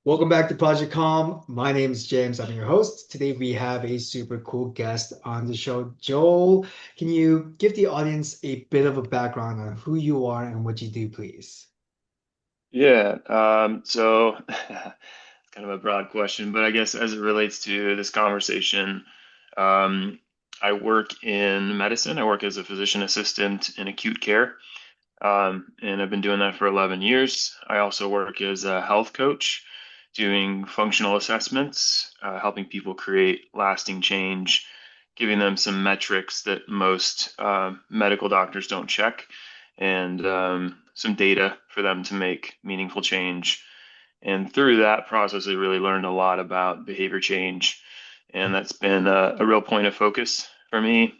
Welcome back to Project Calm. My name is James. I'm your host. Today we have a super cool guest on the show. Joel, can you give the audience a bit of a background on who you are and what you do, please? So it's kind of a broad question, but I guess as it relates to this conversation, um, I work in medicine. I work as a physician assistant in acute care, and I've been doing that for 11 years. I also work as a health coach, doing functional assessments, helping people create lasting change, giving them some metrics that most medical doctors don't check, and some data for them to make meaningful change. And through that process, I really learned a lot about behavior change, and that's been a real point of focus for me,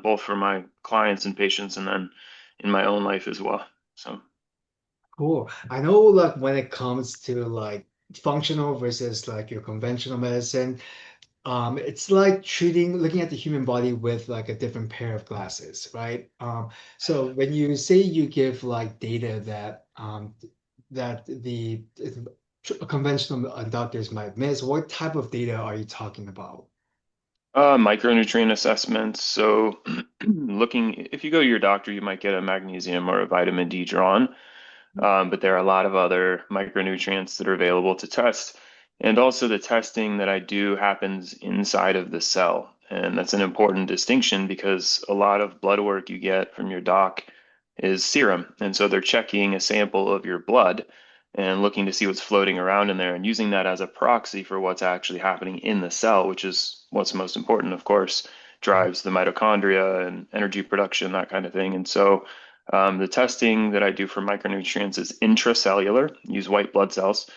both for my clients and patients, and then in my own life as well. So, Cool. I know like when it comes to like functional versus like your conventional medicine, it's like looking at the human body with like a different pair of glasses, right? So when you say you give like data that the conventional doctors might miss, what type of data are you talking about? micronutrient assessments. So, looking, if you go to your doctor, you might get a magnesium or a vitamin D drawn. But there are a lot of other micronutrients that are available to test. And also, the testing that I do happens inside of the cell. And that's an important distinction because a lot of blood work you get from your doc is serum. And so they're checking a sample of your blood and looking to see what's floating around in there and using that as a proxy for what's actually happening in the cell, which is what's most important, of course, drives the mitochondria and energy production, that kind of thing. And so the testing that I do for micronutrients is intracellular, use white blood cells.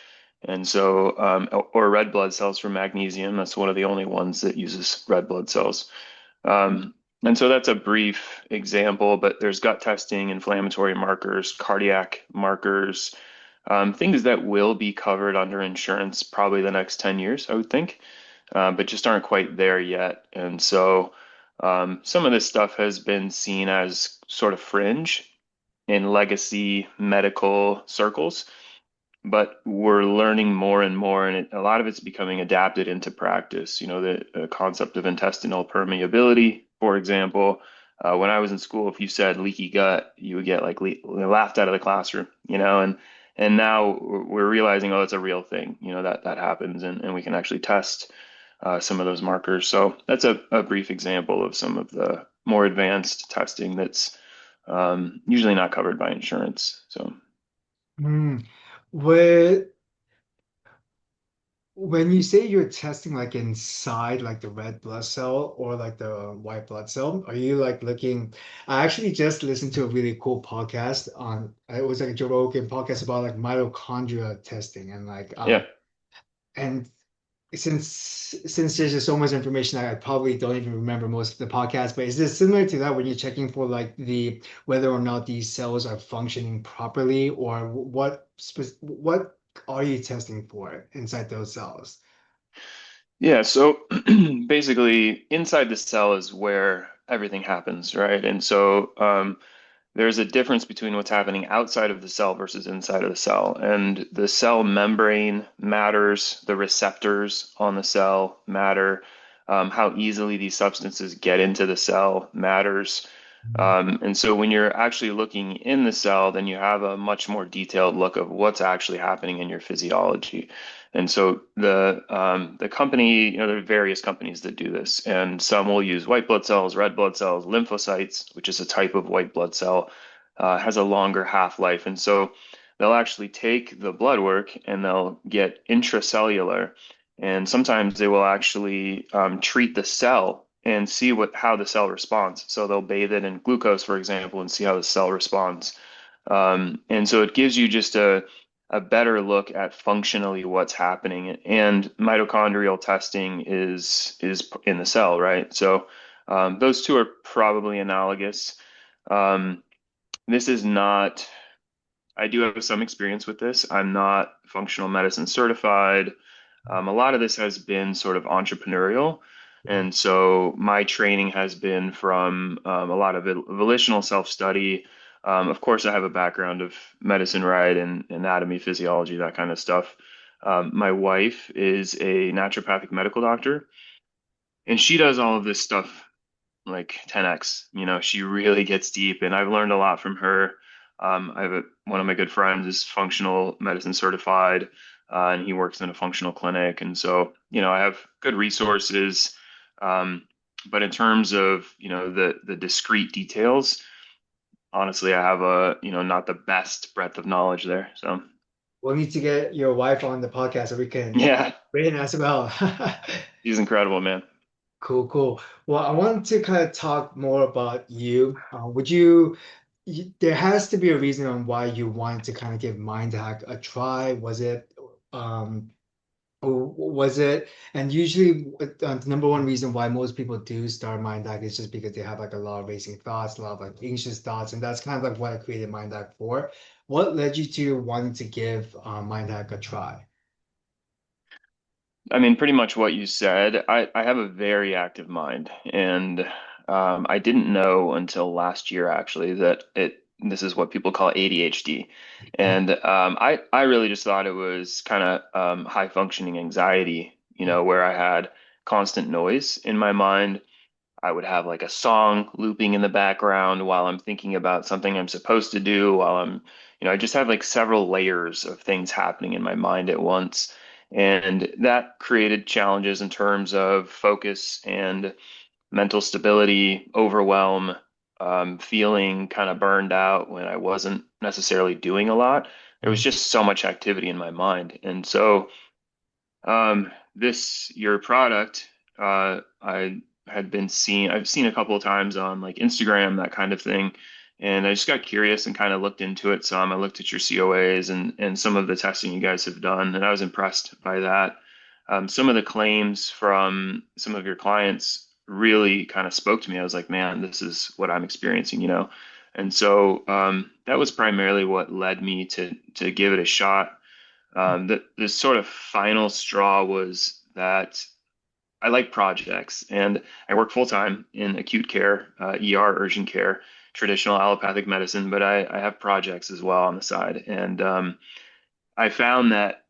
And so, or red blood cells for magnesium. That's one of the only ones that uses red blood cells. And so that's a brief example, but there's gut testing, inflammatory markers, cardiac markers, things that will be covered under insurance probably the next 10 years, I would think, but just aren't quite there yet. And so some of this stuff has been seen as sort of fringe in legacy medical circles, but we're learning more and more, and a lot of it's becoming adapted into practice. You know, the concept of intestinal permeability, for example. When I was in school, if you said leaky gut, you would get like laughed out of the classroom, and now we're realizing, oh, it's a real thing, that happens, and we can actually test some of those markers. So that's a brief example of some of the more advanced testing that's usually not covered by insurance. So. Hmm. What When you say you're testing like inside like the red blood cell or like the white blood cell, are you like looking? I actually just listened to a really cool podcast on it was like a Joe Rogan podcast about like mitochondria testing and Yeah. and since there's just so much information I probably don't even remember most of the podcast, but is this similar to that when you're checking for like the whether or not these cells are functioning properly or what are you testing for inside those cells? Yeah, so basically, inside the cell is where everything happens, right? And so there's a difference between what's happening outside of the cell versus inside of the cell. And the cell membrane matters, the receptors on the cell matter, how easily these substances get into the cell matters. And so when you're actually looking in the cell, then you have a much more detailed look of what's actually happening in your physiology. And so the company, there are various companies that do this, and some will use white blood cells, red blood cells, lymphocytes, which is a type of white blood cell, has a longer half-life. And so they'll actually take the blood work and they'll get intracellular, and sometimes they will actually treat the cell and see how the cell responds. So they'll bathe it in glucose, for example, and see how the cell responds. And so it gives you just a better look at functionally what's happening. And mitochondrial testing is in the cell, right? So those two are probably analogous. Um, this is not, I do have some experience with this. I'm not functional medicine certified. A lot of this has been sort of entrepreneurial. And so my training has been from a lot of volitional self-study. Of course, I have a background of medicine, right, and anatomy, physiology, that kind of stuff. My wife is a naturopathic medical doctor, and she does all of this stuff like 10x. You know, she really gets deep, and I've learned a lot from her. One of my good friends is functional medicine certified, and he works in a functional clinic, and so I have good resources. Um, but in terms of the discrete details, honestly, I have not the best breadth of knowledge there. So We'll need to get your wife on the podcast so we can yeah, train as well. he's incredible, man. Cool, cool. Well, I want to kind of talk more about you. There has to be a reason on why you wanted to kind of give Mind Hack a try. Um, was it, and usually the number one reason why most people do start Mind Hack is just because they have like a lot of racing thoughts, a lot of like anxious thoughts, and that's kind of like what I created Mind Hack for. What led you to wanting to give Mind Hack a try? I mean, pretty much what you said. I have a very active mind, and I didn't know until last year actually that this is what people call ADHD, and I really just thought it was kind of high functioning anxiety, where I had constant noise in my mind. I would have like a song looping in the background while I'm thinking about something I'm supposed to do, while I just have like several layers of things happening in my mind at once. And that created challenges in terms of focus and mental stability, overwhelm, feeling kind of burned out when I wasn't necessarily doing a lot. There was just so much activity in my mind. And so, your product, I've seen a couple of times on like Instagram, that kind of thing. And I just got curious and kind of looked into it some. I looked at your COAs and some of the testing you guys have done, and I was impressed by that. Some of the claims from some of your clients really kind of spoke to me. I was like, man, this is what I'm experiencing. And so that was primarily what led me to give it a shot. The sort of final straw was that I like projects, and I work full time in acute care, ER, urgent care, traditional allopathic medicine, but I have projects as well on the side. And I found that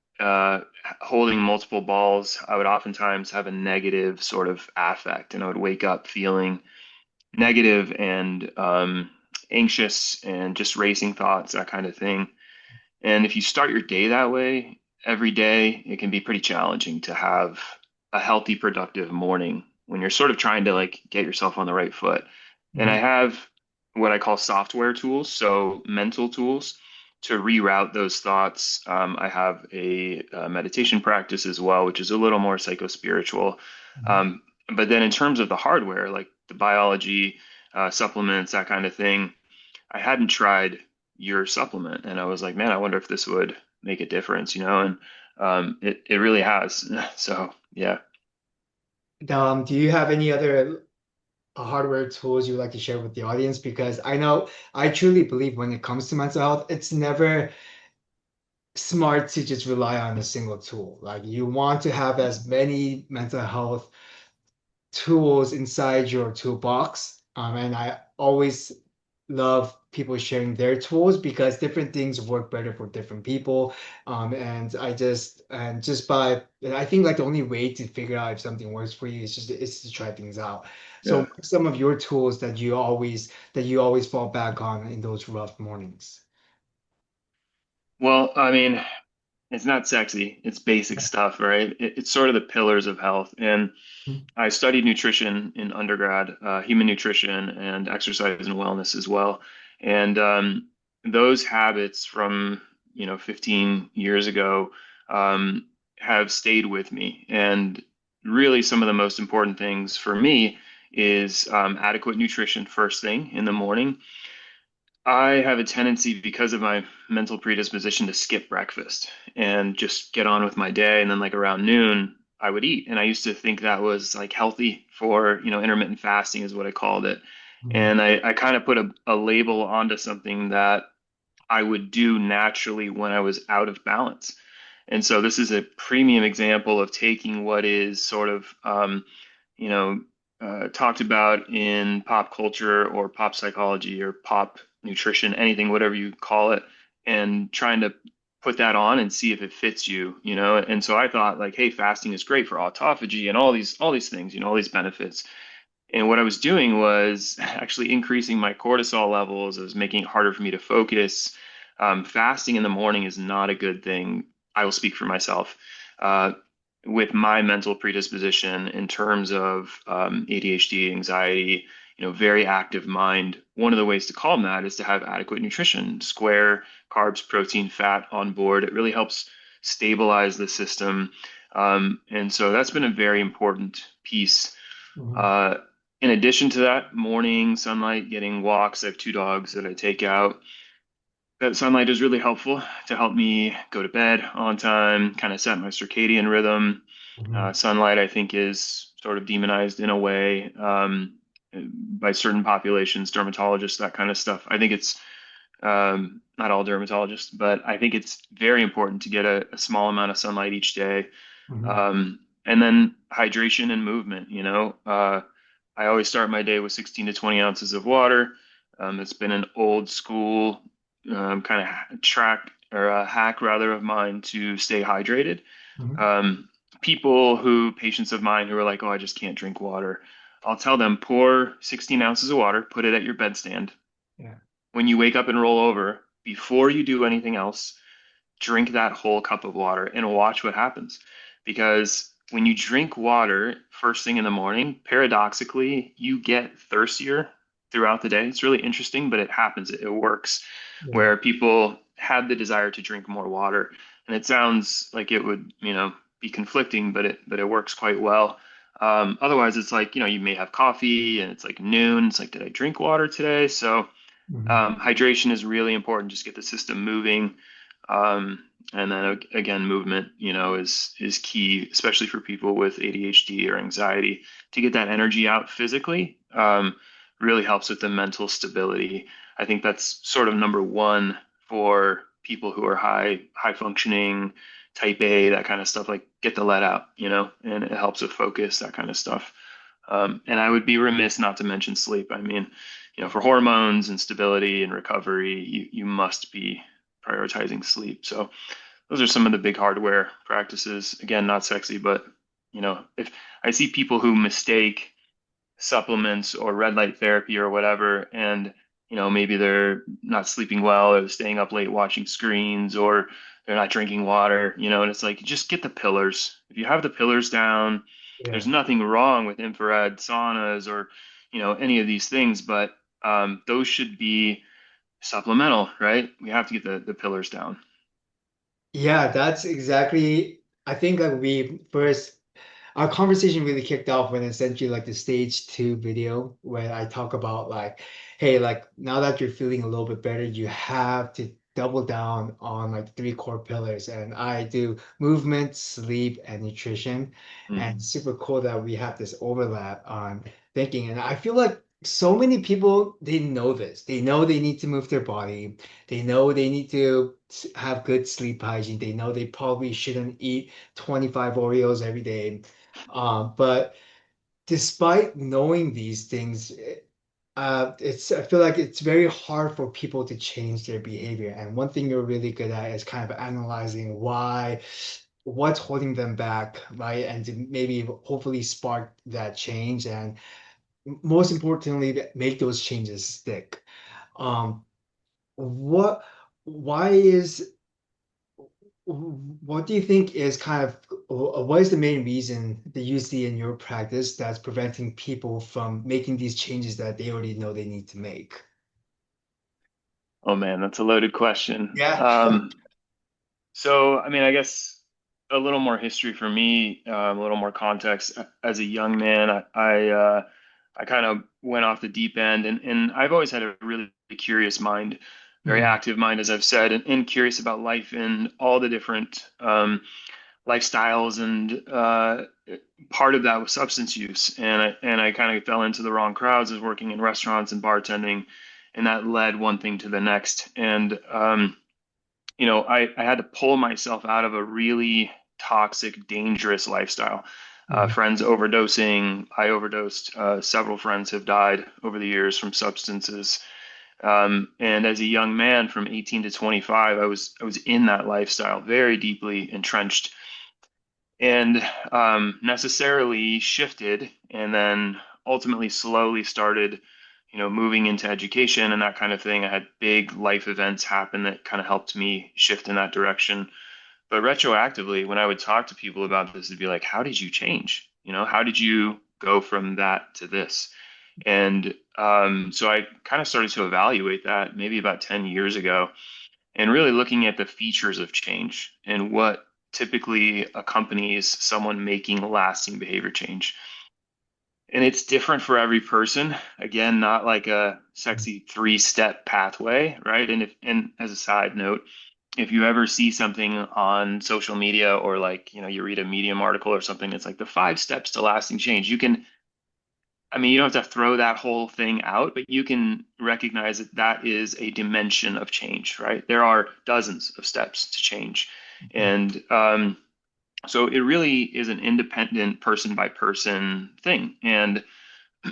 holding multiple balls, I would oftentimes have a negative sort of affect, and I would wake up feeling negative and anxious and just racing thoughts, that kind of thing. And if you start your day that way, every day, it can be pretty challenging to have a healthy, productive morning when you're sort of trying to like get yourself on the right foot. And I Mhm. have what I call software tools, so mental tools to reroute those thoughts. I have a meditation practice as well, which is a little more psycho-spiritual. Mhm. But then in terms of the hardware, like the biology, supplements, that kind of thing, I hadn't tried your supplement, and I was like, man, I wonder if this would make a difference. And it really has. So yeah. Do you have any other hardware tools you'd like to share with the audience? Because I know I truly believe when it comes to mental health, it's never smart to just rely on a single tool. Like you want to have as many mental health tools inside your toolbox. And I always love people sharing their tools because different things work better for different people. I think like the only way to figure out if something works for you is to try things out. So Yeah. what are some of your tools that you always fall back on in those rough mornings? Well, I mean, it's not sexy. It's basic stuff, right? It's sort of the pillars of health. And I studied nutrition in undergrad, human nutrition and exercise and wellness as well. And those habits from 15 years ago um, have stayed with me. And really, some of the most important things for me is adequate nutrition first thing in the morning. I have a tendency because of my mental predisposition to skip breakfast and just get on with my day. And then like around noon, I would eat. And I used to think that was like healthy for, intermittent fasting is what I called it. Mhm. And I kind of put a label onto something that I would do naturally when I was out of balance. And so this is a premium example of taking what is sort of, you know, talked about in pop culture or pop psychology or pop nutrition, anything, whatever you call it, and trying to put that on and see if it fits you, you know? And so I thought like, hey, fasting is great for autophagy and all these things, you know, all these benefits. And what I was doing was actually increasing my cortisol levels. It was making it harder for me to focus. Fasting in the morning is not a good thing. I will speak for myself. Uh, with my mental predisposition in terms of ADHD, anxiety, you know, very active mind, one of the ways to calm that is to have adequate nutrition, square, carbs, protein, fat on board. It really helps stabilize the system. And so that's been a very important piece. Mhm. Uh, in addition to that, morning sunlight, getting walks. I have 2 dogs that I take out. That sunlight is really helpful to help me go to bed on time, kind of set my circadian rhythm. Mhm. Sunlight, I think, is sort of demonized in a way by certain populations, dermatologists, that kind of stuff. I think it's not all dermatologists, but I think it's very important to get a small amount of sunlight each day. Mhm. And then hydration and movement, you know. I always start my day with 16 to 20 ounces of water. It's been an old school kind of track or a hack rather of mine to stay hydrated. Mhm. Um, patients of mine who are like, oh, I just can't drink water. I'll tell them, pour 16 ounces of water, put it at your bedstand. Yeah. When you wake up and roll over, before you do anything else, drink that whole cup of water and watch what happens. Because when you drink water first thing in the morning, paradoxically, you get thirstier throughout the day. It's really interesting, but it happens. It works Yeah. where people have the desire to drink more water. And it sounds like it would, you know, be conflicting, but it works quite well. Otherwise, it's like, you know, you may have coffee and it's like noon. It's like, did I drink water today? So Mhm. hydration is really important. Just get the system moving. And then again, movement, you know, is key, especially for people with ADHD or anxiety, to get that energy out physically. Really helps with the mental stability. I think that's sort of number one for people who are high functioning, type A, that kind of stuff. Like get the lead out, you know, and it helps with focus, that kind of stuff. And I would be remiss not to mention sleep. I mean, you know, for hormones and stability and recovery, you must be prioritizing sleep. So those are some of the big hardware practices. Again, not sexy, but you know, if I see people who mistake supplements or red light therapy or whatever, and you know, maybe they're not sleeping well or staying up late watching screens or they're not drinking water, you know, and it's like just get the pillars. If you have the pillars down, there's Yeah. nothing wrong with infrared saunas or, you know, any of these things, but those should be supplemental, right? We have to get the pillars down. Yeah, that's exactly. I think like we first our conversation really kicked off when I sent you like the stage two video where I talk about like, hey, like now that you're feeling a little bit better, you have to double down on like three core pillars. And I do movement, sleep, and nutrition. And Mm. super cool that we have this overlap on thinking. And I feel like so many people, they know this. They know they need to move their body. They know they need to have good sleep hygiene. They know they probably shouldn't eat 25 Oreos every day. But despite knowing these things, I feel like it's very hard for people to change their behavior. And one thing you're really good at is kind of analyzing what's holding them back, right? And to maybe hopefully spark that change and most importantly, make those changes stick. Um, what, why is What do you think is kind of what is the main reason that you see in your practice that's preventing people from making these changes that they already know they need to make? Oh man, that's a loaded question. Yeah. So, I mean, I guess a little more history for me, a little more context. As a young man, I kind of went off the deep end, and I've always had a really curious mind, very Mm, active mind, as I've said, and curious about life and all the different lifestyles. And part of that was substance use, and I kind of fell into the wrong crowds as working in restaurants and bartending, and that led one thing to the next. And you know, I had to pull myself out of a really toxic, dangerous lifestyle. mm, Friends overdosing, I overdosed. Several friends have died over the years from substances. And as a young man from 18 to 25, I was in that lifestyle, very deeply entrenched, and necessarily shifted, and then ultimately slowly started, moving into education and that kind of thing. I had big life events happen that kind of helped me shift in that direction. But retroactively, when I would talk to people about this, it'd be like, how did you change? How did you go from that to this? And so I kind of started to evaluate that maybe about 10 years ago and really looking at the features of change and what typically accompanies someone making lasting behavior change. And it's different for every person. Again, not like a sexy three-step pathway, right? And as a side note, if you ever see something on social media or like, you read a Medium article or something, it's like the 5 steps to lasting change. You don't have to throw that whole thing out, but you can recognize that that is a dimension of change, right? There are dozens of steps to change. And so it really is an independent person by person thing. And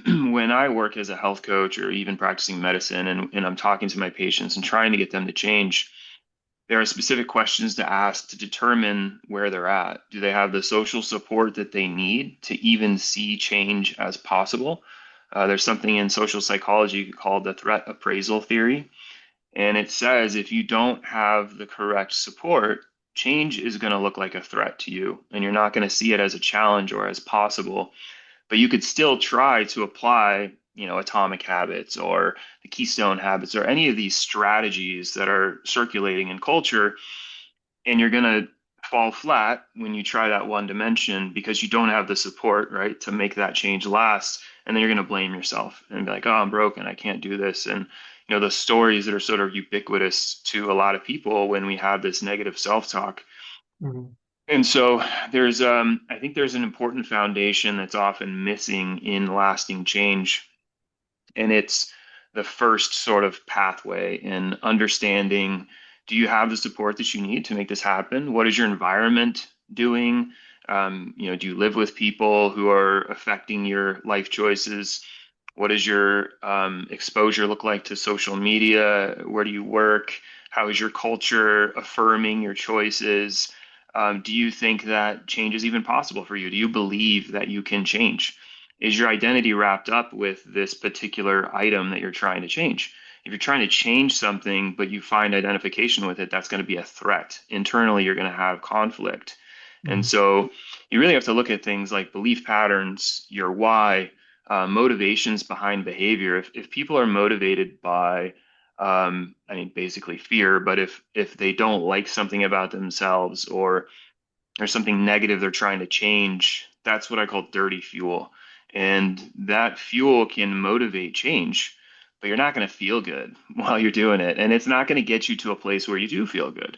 when I work as a health coach or even practicing medicine and I'm talking to my patients and trying to get them to change, there are specific questions to ask to determine where they're at. Do they have the social support that they need to even see change as possible? There's something in social psychology called the threat appraisal theory. And it says if you don't have the correct support, change is going to look like a threat to you, and you're not going to see it as a challenge or as possible. But you could still try to apply, atomic habits or the keystone habits or any of these strategies that are circulating in culture, and you're going to fall flat when you try that one dimension because you don't have the support, right, to make that change last. And then you're going to blame yourself and be like, oh, I'm broken. I can't do this. And, the stories that are sort of ubiquitous to a lot of people when we have this negative self-talk. Mhm. And so I think there's an important foundation that's often missing in lasting change, and it's the first sort of pathway in understanding, do you have the support that you need to make this happen? What is your environment doing? Do you live with people who are affecting your life choices? What does your exposure look like to social media? Where do you work? How is your culture affirming your choices? Do you think that change is even possible for you? Do you believe that you can change? Is your identity wrapped up with this particular item that you're trying to change? If you're trying to change something, but you find identification with it, that's going to be a threat. Internally, you're going to have conflict. And Mhm. so you really have to look at things like belief patterns, your why, motivations behind behavior. If people are motivated by, basically fear, but if they don't like something about themselves or there's something negative they're trying to change, that's what I call dirty fuel. And that fuel can motivate change, but you're not going to feel good while you're doing it. And it's not going to get you to a place where you do feel good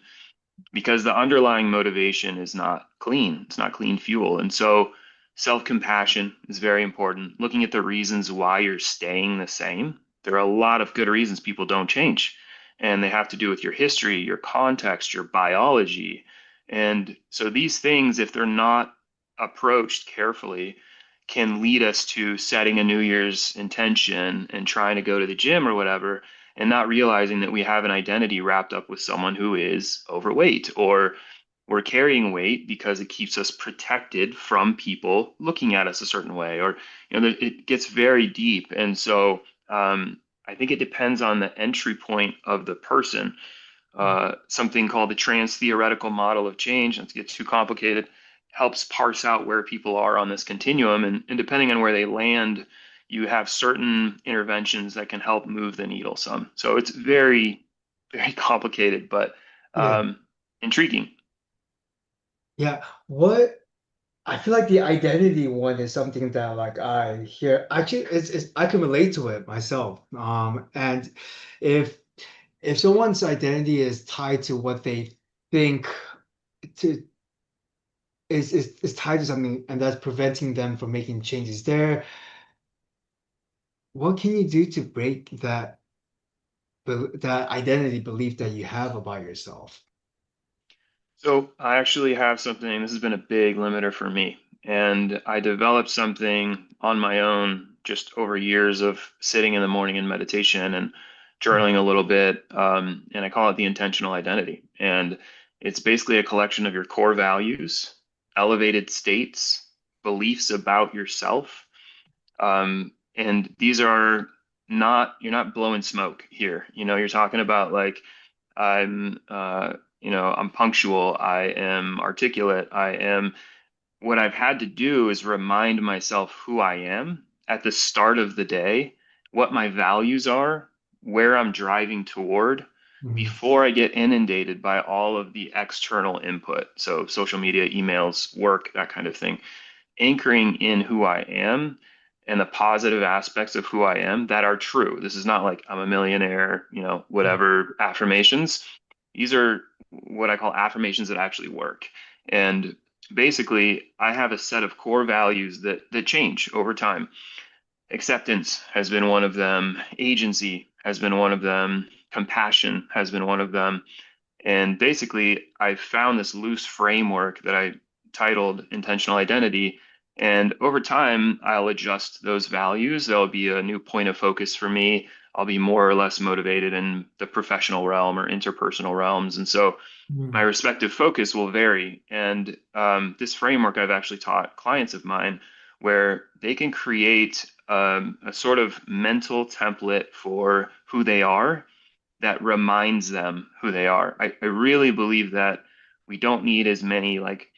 because the underlying motivation is not clean. It's not clean fuel. And so self-compassion is very important. Looking at the reasons why you're staying the same. There are a lot of good reasons people don't change, and they have to do with your history, your context, your biology. And so these things, if they're not approached carefully, can lead us to setting a New Year's intention and trying to go to the gym or whatever, and not realizing that we have an identity wrapped up with someone who is overweight, or we're carrying weight because it keeps us protected from people looking at us a certain way, or it gets very deep. And so I think it depends on the entry point of the person. Something called the trans theoretical model of change, not to get too complicated, helps parse out where people are on this continuum. And depending on where they land, you have certain interventions that can help move the needle some. So it's very, very complicated, but Yeah. intriguing. Yeah. What I feel like the identity one is something that like I hear actually it's I can relate to it myself. And if if someone's identity is tied to what they think to is tied to something and that's preventing them from making changes there, what can you do to break that identity belief that you have about yourself? So I actually have something, this has been a big limiter for me. And I developed something on my own just over years of sitting in the morning in meditation and journaling a little bit, and I call it the intentional identity. And it's basically a collection of your core values, elevated states, beliefs about yourself. And these are not, you're not blowing smoke here. You're talking about like, I'm punctual, I am articulate, what I've had to do is remind myself who I am at the start of the day, what my values are, where I'm driving toward Mhm. before I get inundated by all of the external input. So social media, emails, work, that kind of thing. Anchoring in who I am and the positive aspects of who I am that are true. This is not like I'm a millionaire, whatever affirmations. These are what I call affirmations that actually work. And basically, I have a set of core values that change over time. Acceptance has been one of them, agency has been one of them, compassion has been one of them. And basically, I found this loose framework that I titled intentional identity. And over time, I'll adjust those values. There'll be a new point of focus for me. I'll be more or less motivated in the professional realm or interpersonal realms. And so my Mhm. respective focus will vary. And this framework I've actually taught clients of mine where they can create a sort of mental template for who they are that reminds them who they are. I really believe that we don't need as many like,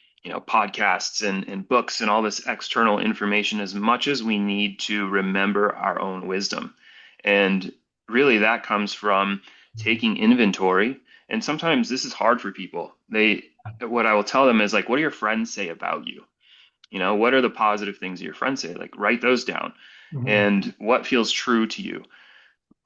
podcasts and books and all this external information as much as we need to remember our own wisdom. And really that comes from taking inventory. And sometimes this is hard for people. What I will tell them is like, what do your friends say about you? What are the positive things that your friends say? Like, write those down. Mhm. And what feels true to you?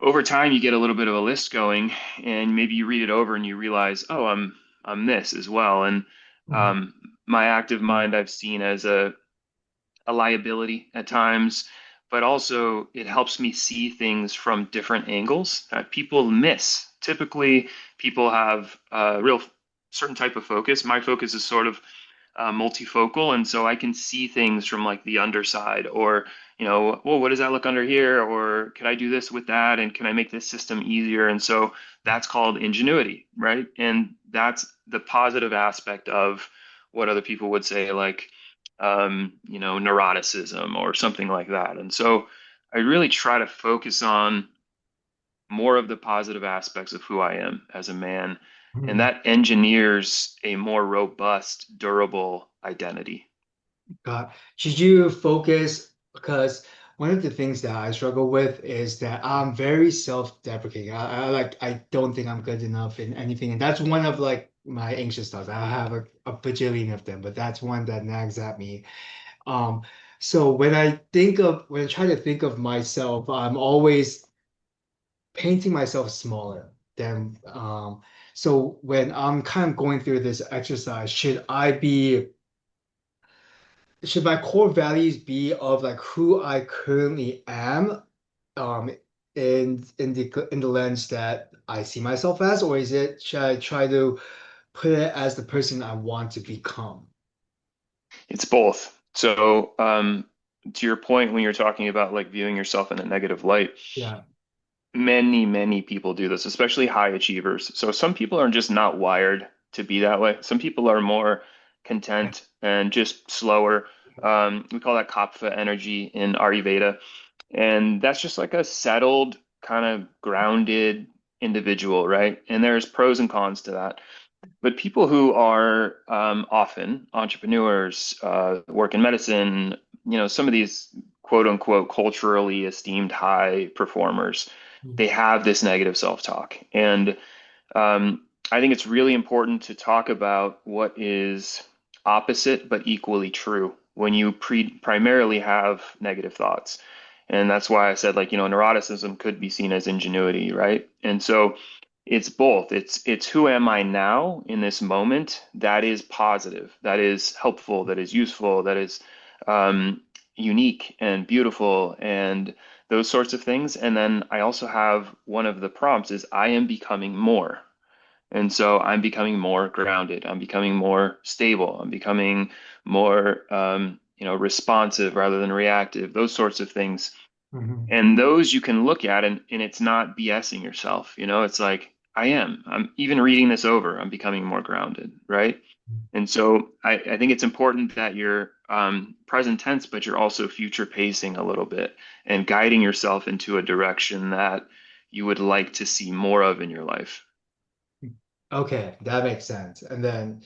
Over time you get a little bit of a list going and maybe you read it over and you realize, oh, I'm this as well. And Mhm. um, my active mind I've seen as a liability at times, but also it helps me see things from different angles that people miss. Typically, people have a real certain type of focus. My focus is sort of multifocal, and so I can see things from like the underside, or well, what does that look under here, or could I do this with that, and can I make this system easier? And so that's called ingenuity, right? And that's the positive aspect of what other people would say, like neuroticism or something like that. And so I really try to focus on more of the positive aspects of who I am as a man, and Mhm. that engineers a more robust, durable identity. God, should you focus? Because one of the things that I struggle with is that I'm very self-deprecating. I don't think I'm good enough in anything, and that's one of like my anxious thoughts. I have a bajillion of them, but that's one that nags at me. Um, so when I try to think of myself, I'm always painting myself smaller than so when I'm kind of going through this exercise, should my core values be of like who I currently am, um, in the lens that I see myself as, or should I try to put it as the person I want to become? It's both. So, to your point, when you're talking about like viewing yourself in a negative light, Yeah. many, many people do this, especially high achievers. So some people are just not wired to be that way. Some people are more content and just slower. We call that kapha energy in Ayurveda. And that's just like a settled, kind of grounded individual, right? And there's pros and cons to that. But people who are often entrepreneurs, work in medicine, some of these quote unquote culturally esteemed high performers, they have this negative self-talk. And I think it's really important to talk about what is opposite but equally true when you primarily have negative thoughts. And that's why I said, like, neuroticism could be seen as ingenuity, right? And so it's both. It's who am I now in this moment that is positive, that is helpful, that is useful, that is um, unique and beautiful and those sorts of things. And then I also have one of the prompts is I am becoming more. And so I'm becoming more grounded. I'm becoming more stable. I'm becoming more, responsive rather than reactive, those sorts of things. Mhm. And those you can look at and it's not BSing yourself. It's like, I'm even reading this over, I'm becoming more grounded, right? And so I think it's important that you're present tense, but you're also future pacing a little bit and guiding yourself into a direction that you would like to see more of in your life. Okay, that makes sense. And then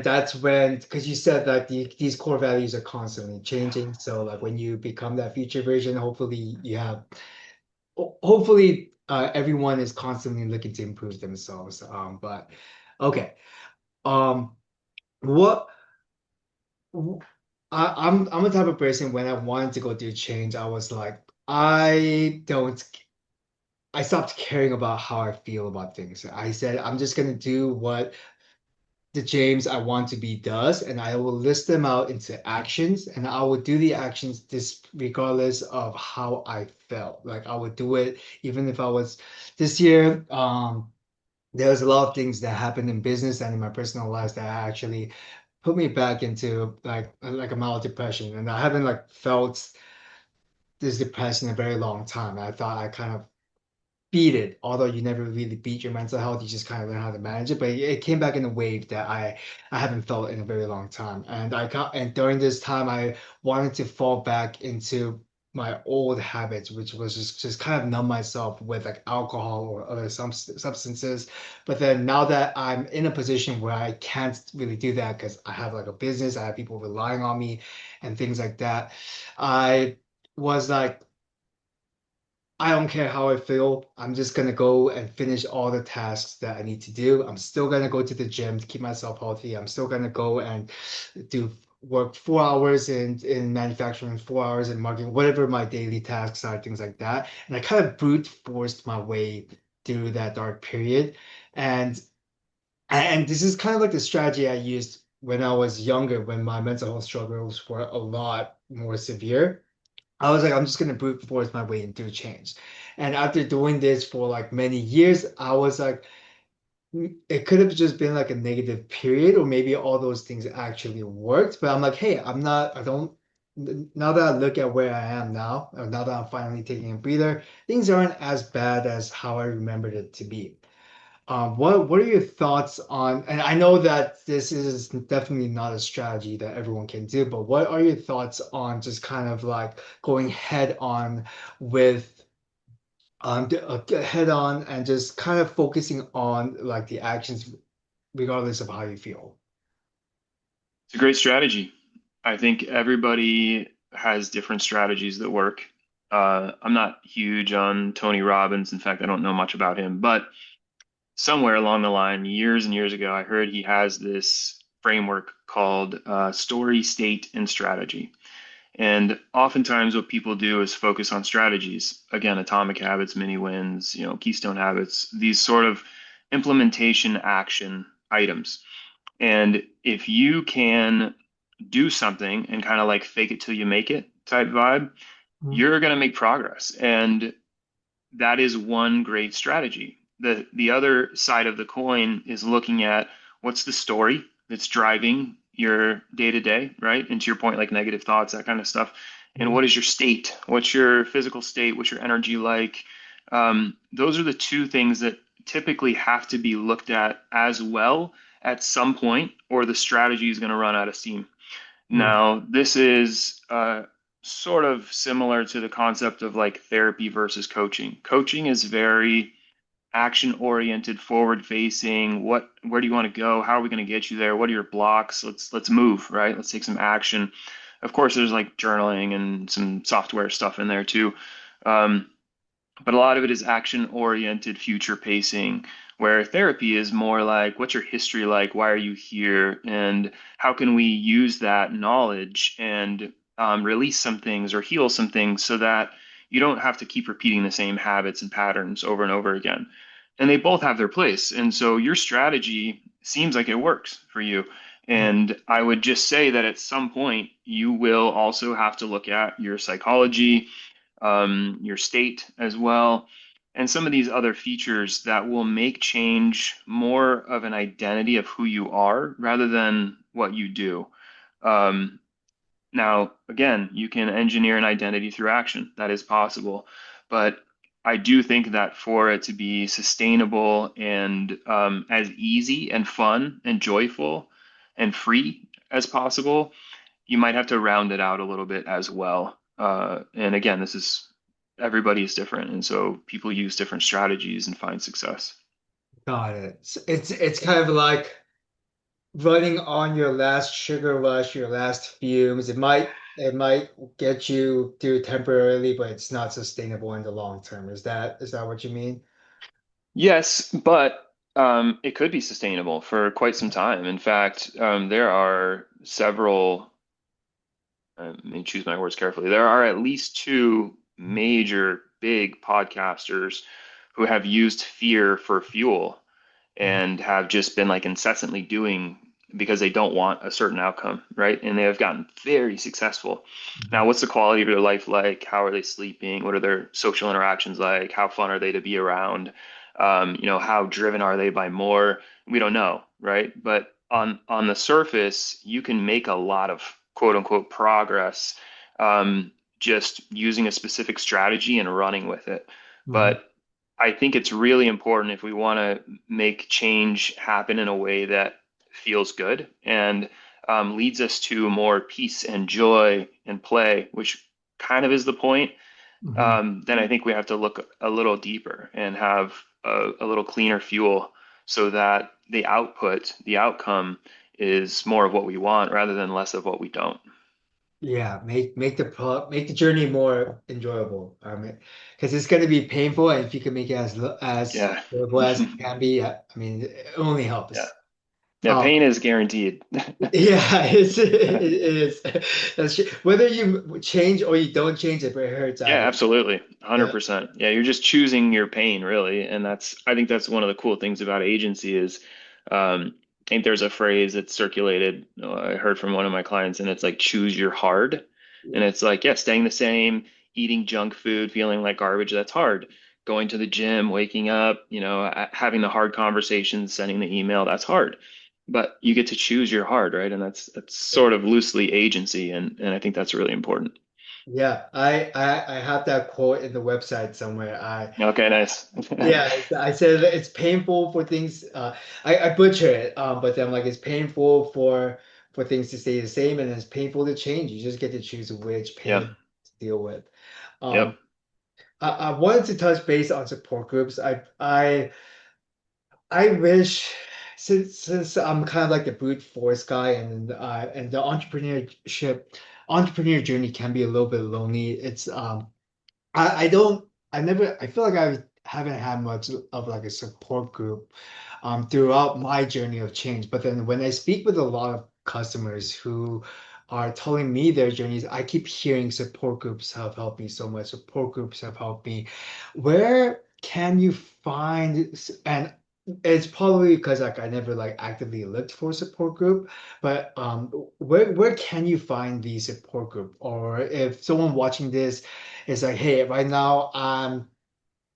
that's when, because you said that these core values are constantly changing. So like when you become that future version, hopefully hopefully everyone is constantly looking to improve themselves. But okay. Um, what I'm a type of person when I wanted to go through change, I was like, I stopped caring about how I feel about things. I said I'm just gonna do what the James I want to be does, and I will list them out into actions, and I will do the actions this regardless of how I felt. Like I would do it even if I was this year. There was a lot of things that happened in business and in my personal life that actually put me back into like a mild depression, and I haven't like felt this depression in a very long time. I thought I kind of beat it, although you never really beat your mental health, you just kind of learn how to manage it. But it came back in a wave that I haven't felt in a very long time. And during this time I wanted to fall back into my old habits, which was just kind of numb myself with like alcohol or other substances. But then now that I'm in a position where I can't really do that because I have like a business, I have people relying on me and things like that, I was like, I don't care how I feel. I'm just gonna go and finish all the tasks that I need to do. I'm still gonna go to the gym to keep myself healthy. I'm still gonna go and do work 4 hours in manufacturing, 4 hours in marketing, whatever my daily tasks are, things like that. And I kind of brute forced my way through that dark period. And and this is kind of like the strategy I used when I was younger, when my mental health struggles were a lot more severe. I was like, I'm just gonna brute force my way into change. And after doing this for like many years, I was like, it could have just been like a negative period, or maybe all those things actually worked. But I'm like, hey, I don't, now that I look at where I am now, or now that I'm finally taking a breather, things aren't as bad as how I remembered it to be. What are your thoughts on, and I know that this is definitely not a strategy that everyone can do, but what are your thoughts on just kind of like going head on with head on and just kind of focusing on like the actions regardless of how you feel? It's a great strategy. I think everybody has different strategies that work. I'm not huge on Tony Robbins. In fact, I don't know much about him, but somewhere along the line, years and years ago, I heard he has this framework called story, state, and strategy. And oftentimes, what people do is focus on strategies. Again, atomic habits, mini wins, keystone habits, these sort of implementation action items. And if you can do something and kind of like fake it till you make it type vibe, Mhm. you're going to make progress. And that is one great strategy. The other side of the coin is looking at what's the story that's driving your day to day, right? And to your point, like negative thoughts, that kind of stuff. And Mhm. what is your state? What's your physical state? What's your energy like? Those are the two things that typically have to be looked at as well at some point, or the strategy is going to run out of steam. Mhm. Now, this is sort of similar to the concept of like therapy versus coaching. Coaching is very action oriented, forward facing. Where do you want to go? How are we going to get you there? What are your blocks? Let's move, right? Let's take some action. Of course, there's like journaling and some software stuff in there too. Um, but a lot of it is action oriented, future pacing, where therapy is more like, what's your history like? Why are you here? And how can we use that knowledge and release some things or heal some things so that you don't have to keep repeating the same habits and patterns over and over again. And they both have their place. And so your strategy seems like it works for you. And I would just say that at some point, you will also have to look at your psychology, your state as well, and some of these other features that will make change more of an identity of who you are rather than what you do. Um, Now, again, you can engineer an identity through action. That is possible. But I do think that for it to be sustainable and as easy and fun and joyful and free as possible, you might have to round it out a little bit as well. And again, this is everybody is different. And so people use different strategies and find success. Got it. It's kind of like running on your last sugar rush, your last fumes. It might get you through temporarily, but it's not sustainable in the long term. Is that what you mean? Yes, but it could be sustainable for quite some time. In fact, there are several, let me choose my words carefully. There are at least two major big podcasters who have used fear for fuel Mhm. and have just been like incessantly doing because they don't want a certain outcome, right? And they have gotten very successful. Now, Mhm. what's the quality of their life like? How are they sleeping? What are their social interactions like? How fun are they to be around? How driven are they by more? We don't know, right? But on the surface, you can make a lot of quote unquote progress just using a specific strategy and running with it. Mhm. But I think it's really important if we want to make change happen in a way that feels good and leads us to more peace and joy and play, which kind of is the point. Mhm. Then I think we have to look a little deeper and have a little cleaner fuel so that the output, the outcome is more of what we want rather than less of what we don't. Yeah, make the journey more enjoyable. Because it's going to be painful, and if you can make it as Yeah. enjoyable as it can be, I mean, it only Yeah. helps. Yeah. Um, Pain is guaranteed. yeah, it is. That's true. Whether you change or you don't change it, but it hurts Yeah, either. absolutely. Yeah. 100%. Yeah, you're just choosing your pain, really. And I think that's one of the cool things about agency is, I think there's a phrase that's circulated, I heard from one of my clients, and it's like, choose your hard. And it's like, yeah, staying the same, eating junk food, feeling like garbage, that's hard. Going to the gym, waking up, having the hard conversations, sending the email, that's hard. But you get to choose your hard, right? And that's sort of loosely agency, and I think that's really important. Yeah, I have that quote in the website somewhere. Okay, nice. Yeah, I said that it's painful for things. I butcher it, but then like it's painful for things to stay the same, and it's painful to change. You just get to choose which Yep. pain to deal with. Yep. Um, I wanted to touch base on support groups. I wish since I'm kind of like the brute force guy, and the entrepreneur journey can be a little bit lonely. I don't I never I feel like I haven't had much of like a support group throughout my journey of change. But then when I speak with a lot of customers who are telling me their journeys, I keep hearing support groups have helped me so much. Support groups have helped me. Where can you find and it's probably because like I never like actively looked for a support group, but where can you find the support group? Or if someone watching this is like, hey, right now I'm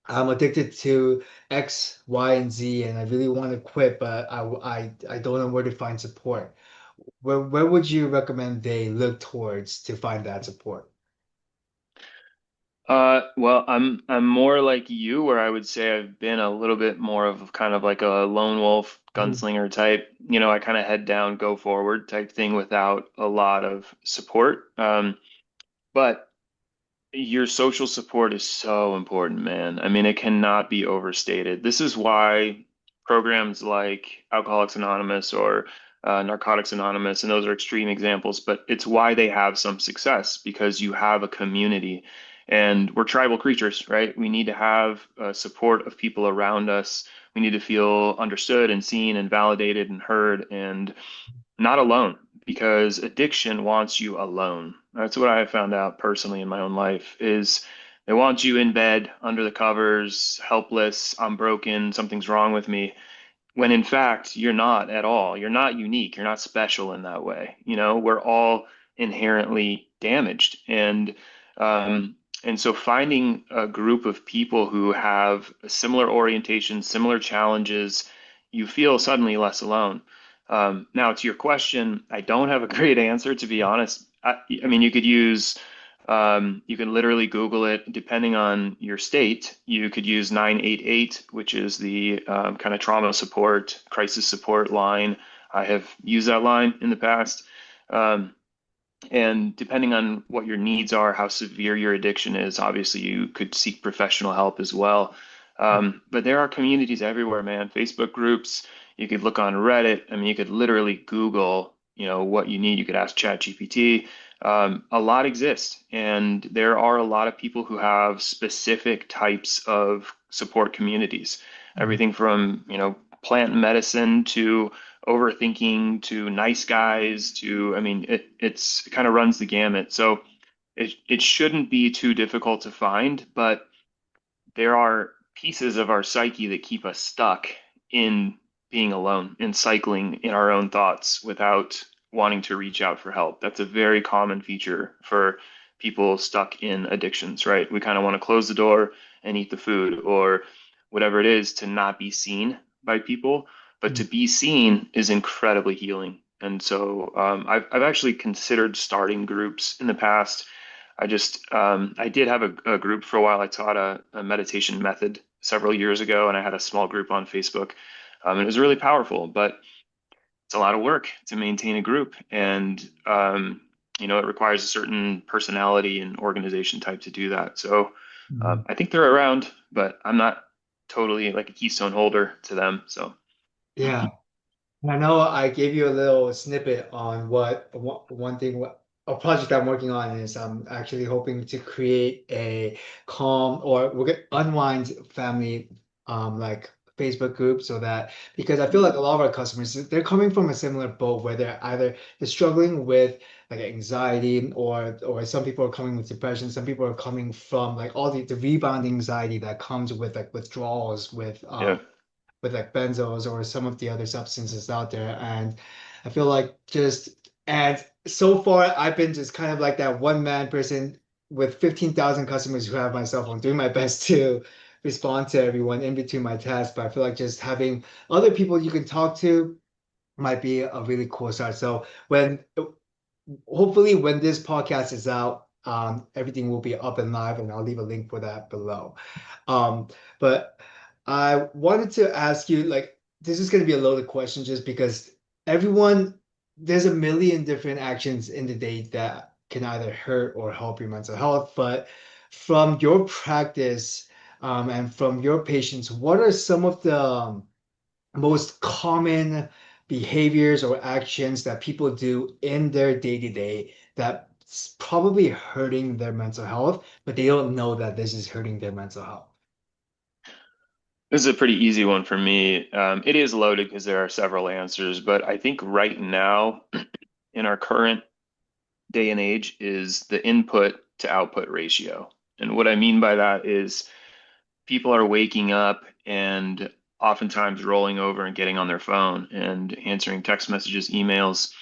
addicted to X, Y, and Z, and I really want to quit, but I don't know where to find support. Where would you recommend they look towards to find that support? Well, I'm more like you, where I would say I've been a little bit more of kind of like a lone wolf Mhm. gunslinger type. I kind of head down, go forward type thing without a lot of support. But your social support is so important, man. I mean, it cannot be overstated. This is why programs like Alcoholics Anonymous or Narcotics Anonymous, and those are extreme examples, but it's why they have some success because you have a community. And we're tribal creatures, right? We need to have support of people around us. We need to feel understood and seen and validated and heard. And not alone, because addiction wants you alone. That's what I have found out personally in my own life is they want you in bed under the covers, helpless, I'm broken, something's wrong with me, when in fact you're not at all. You're not unique, you're not special in that way. We're all inherently damaged. And so finding a group of people who have a similar orientation, similar challenges, you feel suddenly less alone. Now, to your question, I don't have a great answer, to be honest. I mean, you can literally Google it. Depending on your state, you could use 988, which is the kind of trauma support, crisis support line. I have used that line in the past. Um, and depending on what your needs are, how severe your addiction is, obviously you could seek professional help as well. But there are communities everywhere, man. Facebook groups, you could look on Reddit. I mean, you could literally Google, what you need. You could ask ChatGPT. A lot exists, and there are a lot of people who have specific types of support communities. Mhm. Everything from, plant medicine to overthinking to nice guys to, I mean, it kind of runs the gamut. So it shouldn't be too difficult to find, but there are pieces of our psyche that keep us stuck in being alone, in cycling in our own thoughts without wanting to reach out for help. That's a very common feature for people stuck in addictions, right? We kind of want to close the door and eat the food or whatever it is to not be seen by people. But to Mhm. be seen is incredibly healing. And so I've actually considered starting groups in the past. I did have a group for a while. I taught a meditation method several years ago, and I had a small group on Facebook. And it was really powerful, but it's a lot of work to maintain a group, and it requires a certain personality and organization type to do that. So Mhm. I think they're around, but I'm not totally like a keystone holder to them. So Yeah. I know I gave you a little snippet on one thing, a project I'm working on is I'm actually hoping to create a calm or we'll get unwind family like Facebook group so that because I feel like a lot of our customers they're coming from a similar boat where they're struggling with like anxiety or some people are coming with depression, some people are coming from like all the rebound anxiety that comes with like withdrawals yeah, with like benzos or some of the other substances out there. And I feel like and so far I've been just kind of like that one man person with 15,000 customers who have my cell phone, doing my best to respond to everyone in between my tasks. But I feel like just having other people you can talk to might be a really cool start. So hopefully when this podcast is out, everything will be up and live, and I'll leave a link for that below. But I wanted to ask you, like, this is going to be a loaded question just because everyone, there's a million different actions in the day that can either hurt or help your mental health. But from your practice, and from your patients, what are some of the most common behaviors or actions that people do in their day-to-day that's probably hurting their mental health, but they don't know that this is hurting their mental health? this is a pretty easy one for me. It is loaded because there are several answers, but I think right now in our current day and age is the input to output ratio. And what I mean by that is people are waking up and oftentimes rolling over and getting on their phone and answering text messages, emails,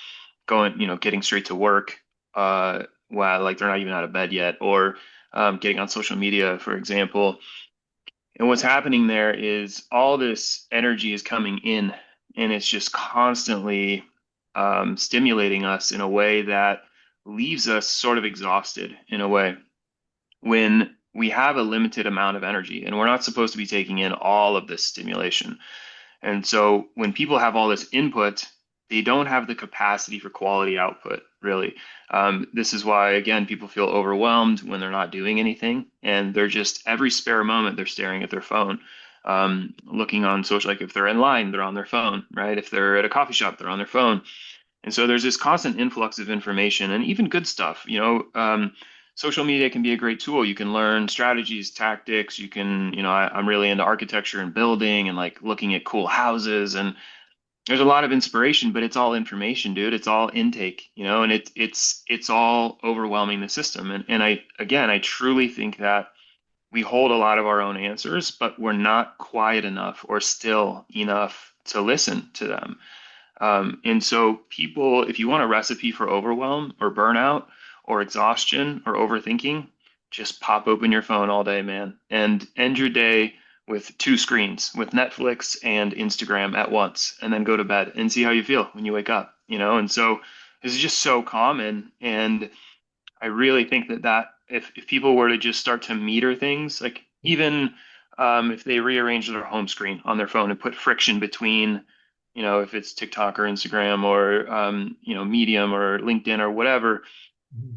getting straight to work, while like they're not even out of bed yet, or getting on social media, for example. And what's happening there is all this energy is coming in, and it's just constantly stimulating us in a way that leaves us sort of exhausted in a way when we have a limited amount of energy, and we're not supposed to be taking in all of this stimulation. And so when people have all this input, they don't have the capacity for quality output, really. This is why, again, people feel overwhelmed when they're not doing anything, and they're just every spare moment they're staring at their phone, looking on social. Like if they're in line, they're on their phone, right? If they're at a coffee shop, they're on their phone. And so there's this constant influx of information and even good stuff. Social media can be a great tool. You can learn strategies, tactics. You can, I'm really into architecture and building and like looking at cool houses. And there's a lot of inspiration, but it's all information, dude. It's all intake, and it's all overwhelming the system. And I truly think that we hold a lot of our own answers, but we're not quiet enough or still enough to listen to them. And so, people, if you want a recipe for overwhelm or burnout or exhaustion or overthinking, just pop open your phone all day, man, and end your day with two screens, with Netflix and Instagram at once, and then go to bed and see how you feel when you wake up, you know? And so this is just so common. And I really think that if people were to just start to meter things, like even if they rearrange their home screen on their phone and put friction between, you know, if it's TikTok or Instagram or you know, Medium or LinkedIn or whatever,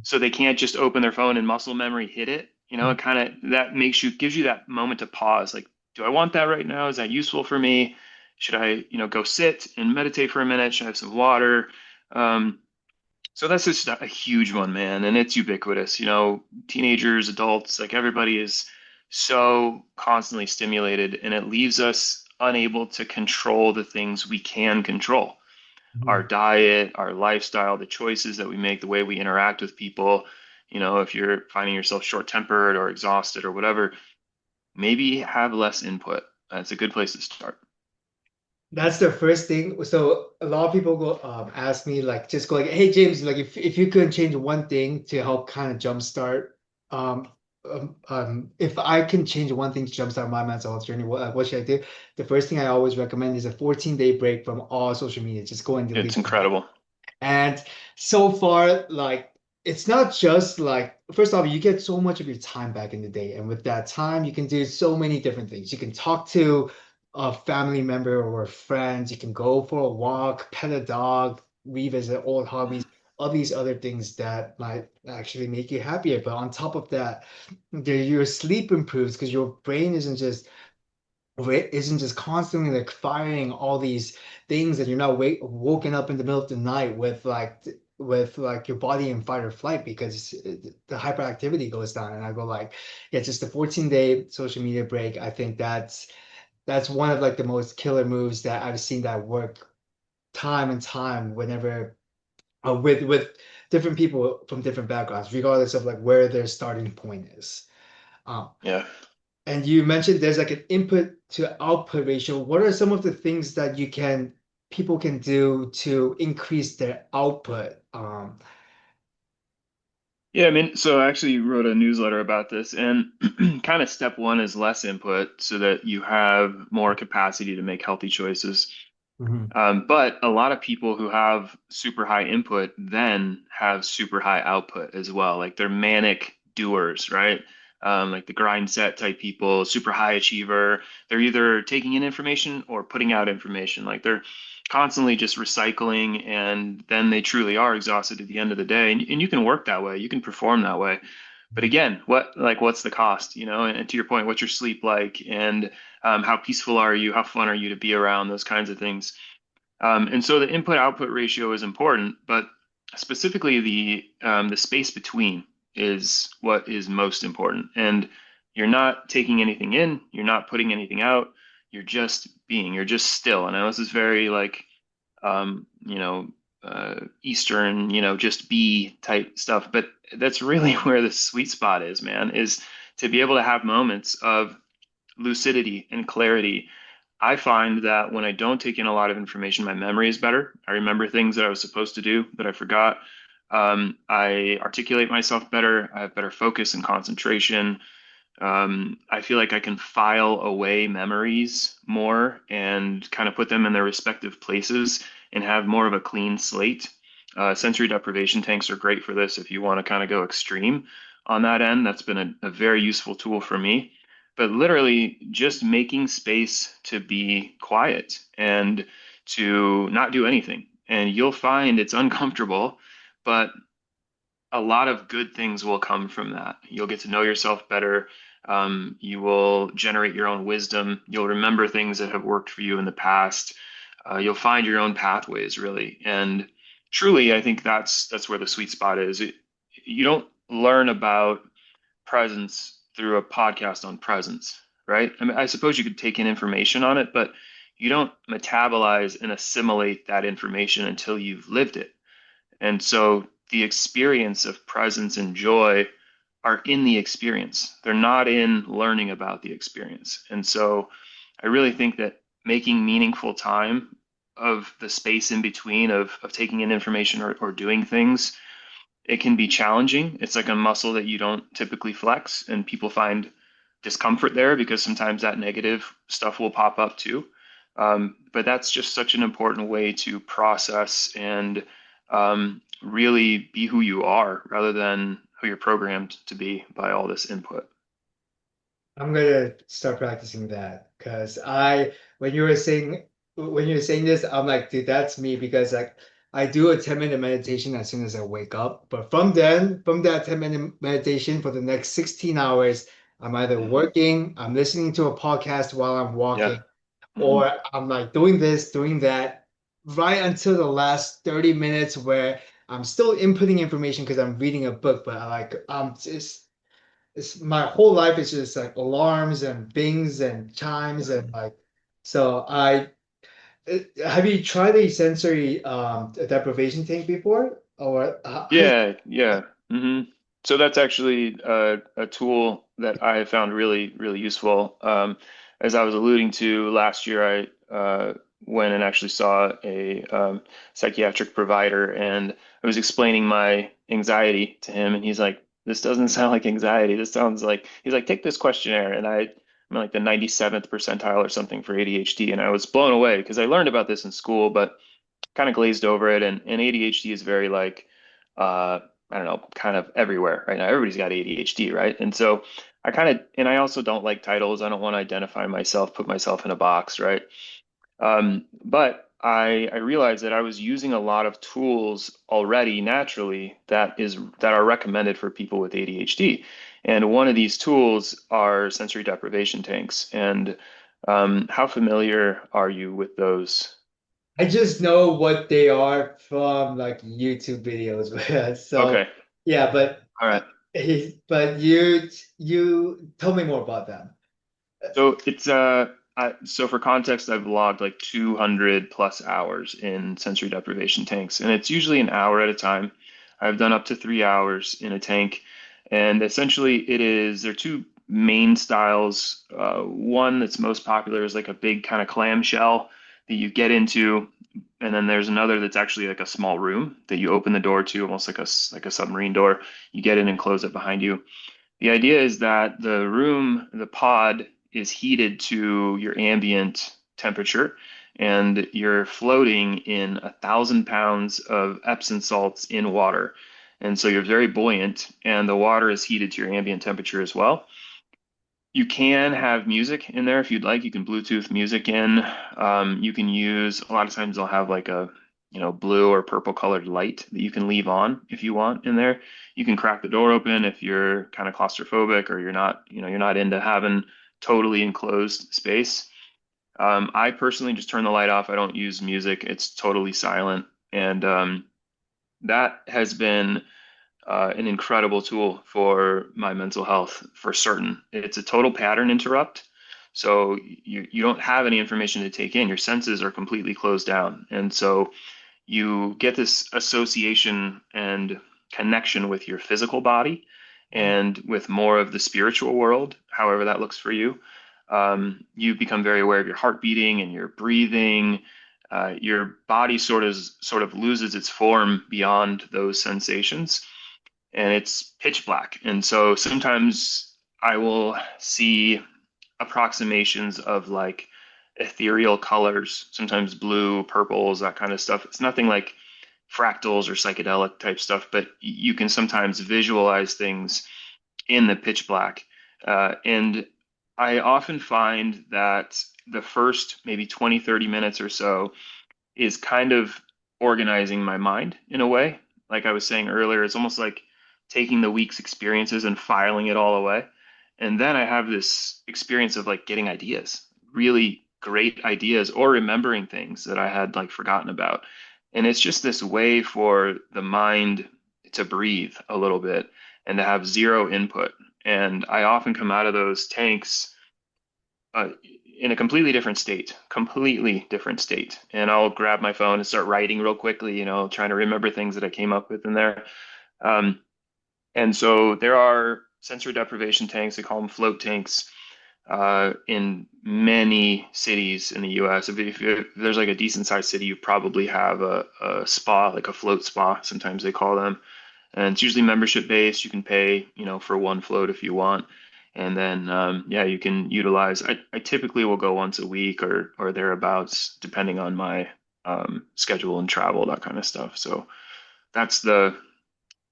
so they can't just open their phone and muscle memory hit it. You know, it kind of that makes you gives you that moment to pause. Like, do I want that right now? Is that useful for me? Should I, you know, go sit and meditate for a minute? Should I have some water? Um, so that's just a huge one, man, and it's ubiquitous. You know, teenagers, adults, like everybody is so constantly stimulated, and it leaves us unable to control the things we can control. Our Mhm. diet, our lifestyle, the choices that we make, the way we interact with people. You know, if you're finding yourself short-tempered or exhausted or whatever, maybe have less input. That's a good place to start. That's the first thing. So a lot of people go ask me like just go like, hey James, like if you could change one thing to help kind of jumpstart um if I can change one thing to jumpstart my mental health journey, what should I do? The first thing I always recommend is a 14-day break from all social media. Just go and It's delete them. incredible. And so far, like, it's not just like, first off, you get so much of your time back in the day. And with that time, you can do so many different things. You can talk to a family member or friends. You can go for a walk, pet a dog, revisit old hobbies, all these other things that might actually make you happier. But on top of that, your sleep improves because your brain isn't just constantly like firing all these things that you're not woken up in the middle of the night with like your body in fight or flight because the hyperactivity goes down. And I go like, yeah, just a 14-day social media break. I think that's one of like the most killer moves that I've seen that work time and time whenever with different people from different backgrounds, regardless of like where their starting point is. Um, Yeah. and you mentioned there's like an input to output ratio. What are some of the things that people can do to increase their output? Yeah, I mean, so I actually wrote a newsletter about this, and kind of step one is less input so that you have more capacity to make healthy choices. Mhm. But a lot of people who have super high input then have super high output as well. Like they're manic doers, right? Like the grind set type people, super high achiever. They're either taking in information or putting out information. Like they're constantly just recycling, and then they truly are exhausted at the end of the day. And you can work that way, you can perform that way. But again, what's the cost, you know? And to your point, what's your sleep like? And how peaceful are you? How fun are you to be around? Those kinds of things. And so the input output ratio is important, but specifically the space between is what is most important. And you're not taking anything in, you're not putting anything out, you're just being, you're just still. And I know this is very like you know, Eastern, you know, just be type stuff, but that's really where the sweet spot is, man, is to be able to have moments of lucidity and clarity. I find that when I don't take in a lot of information, my memory is better. I remember things that I was supposed to do that I forgot. I articulate myself better. I have better focus and concentration. I feel like I can file away memories more and kind of put them in their respective places and have more of a clean slate. Sensory deprivation tanks are great for this if you want to kind of go extreme on that end. That's been a very useful tool for me. But literally, just making space to be quiet and to not do anything. And you'll find it's uncomfortable, but a lot of good things will come from that. You'll get to know yourself better. You will generate your own wisdom. You'll remember things that have worked for you in the past. You'll find your own pathways, really. And truly, I think that's where the sweet spot is. You don't learn about presence through a podcast on presence, right? I mean, I suppose you could take in information on it, but you don't metabolize and assimilate that information until you've lived it. And so the experience of presence and joy are in the experience. They're not in learning about the experience. And so I really think that making meaningful time of the space in between of taking in information or doing things, it can be challenging. It's like a muscle that you don't typically flex, and people find discomfort there because sometimes that negative stuff will pop up too. But that's just such an important way to process and really be who you are rather than who you're programmed to be by all this input. I'm gonna start practicing that because when you were saying when you were saying this, I'm like, dude, that's me because like I do a 10-minute meditation as soon as I wake up. But from that 10-minute meditation for the next 16 hours, I'm either Hmm. working, I'm listening to a podcast while I'm Yeah. walking, Hmm. or I'm like doing this, doing that, right until the last 30 minutes where I'm still inputting information because I'm reading a book, but I like I'm just it's my whole life is just like alarms and bings and chimes and like so I have you tried a sensory deprivation tank before or has Yeah, yeah. So that's actually a tool that I have found really, really useful. As I was alluding to last year, I went and actually saw a psychiatric provider, and I was explaining my anxiety to him, and he's like, "This doesn't sound like anxiety. This sounds like..." He's like, "Take this questionnaire," and I'm like the 97th percentile or something for ADHD, and I was blown away because I learned about this in school, but kind of glazed over it. And ADHD is very like, I don't know, kind of everywhere right now. Everybody's got ADHD, right? And so and I also don't like titles. I don't want to identify myself, put myself in a box, right? But I realized that I was using a lot of tools already naturally that are recommended for people with ADHD. And one of these tools are sensory deprivation tanks. And how familiar are you with those? I just know what they are from like YouTube videos. So Okay. yeah, All right. but you tell me more about them. So so for context, I've logged like 200 plus hours in sensory deprivation tanks, and it's usually an hour at a time. I've done up to 3 hours in a tank, and essentially there are two main styles. One that's most popular is like a big kind of clamshell that you get into, and then there's another that's actually like a small room that you open the door to, almost like a submarine door. You get in and close it behind you. The idea is that the pod is heated to your ambient temperature, and you're floating in 1,000 pounds of Epsom salts in water. And so you're very buoyant, and the water is heated to your ambient temperature as well. You can have music in there if you'd like. You can Bluetooth music in. You can use, a lot of times they'll have like a, blue or purple colored light that you can leave on if you want in there. You can crack the door open if you're kind of claustrophobic or you're not into having totally enclosed space. I personally just turn the light off. I don't use music. It's totally silent. And that has been an incredible tool for my mental health for certain. It's a total pattern interrupt. So you don't have any information to take in. Your senses are completely closed down. And so you get this association and connection with your physical body and with more of the spiritual world, however that looks for you. You become very aware of your heart beating and your breathing. Your body sort of loses its form beyond those sensations, and it's pitch black. And so sometimes I will see approximations of like ethereal colors, sometimes blue, purples, that kind of stuff. It's nothing like fractals or psychedelic type stuff, but you can sometimes visualize things in the pitch black. And I often find that the first maybe 20, 30 minutes or so is kind of organizing my mind in a way. Like I was saying earlier, it's almost like taking the week's experiences and filing it all away. And then I have this experience of like getting ideas, really great ideas, or remembering things that I had like forgotten about. And it's just this way for the mind to breathe a little bit and to have zero input. And I often come out of those tanks uh, in a completely different state. And I'll grab my phone and start writing real quickly, trying to remember things that I came up with in there. Um, and so there are sensory deprivation tanks, they call them float tanks, in many cities in the US. If there's like a decent sized city, you probably have a spa, like a float spa, sometimes they call them. And it's usually membership based. You can pay, for one float if you want. And then yeah, you can utilize. I typically will go once a week or thereabouts, depending on my schedule and travel, that kind of stuff. So that's the.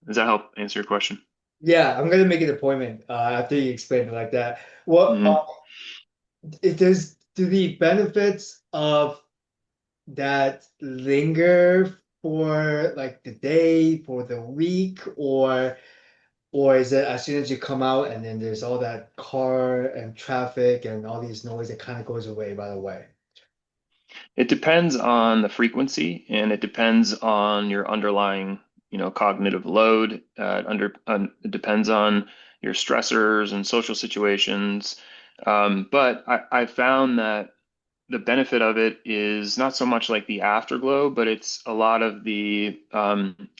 Does that help answer your question? Yeah, I'm gonna make an appointment after you explain it like that. What Hmm. it does do the benefits of that linger for like the day, for the week, or is it as soon as you come out and then there's all that car and traffic and all these noise, it kind of goes away by the way? It depends on the frequency and it depends on your underlying, cognitive load. It depends on your stressors and social situations. But I found that the benefit of it is not so much like the afterglow, but it's a lot of the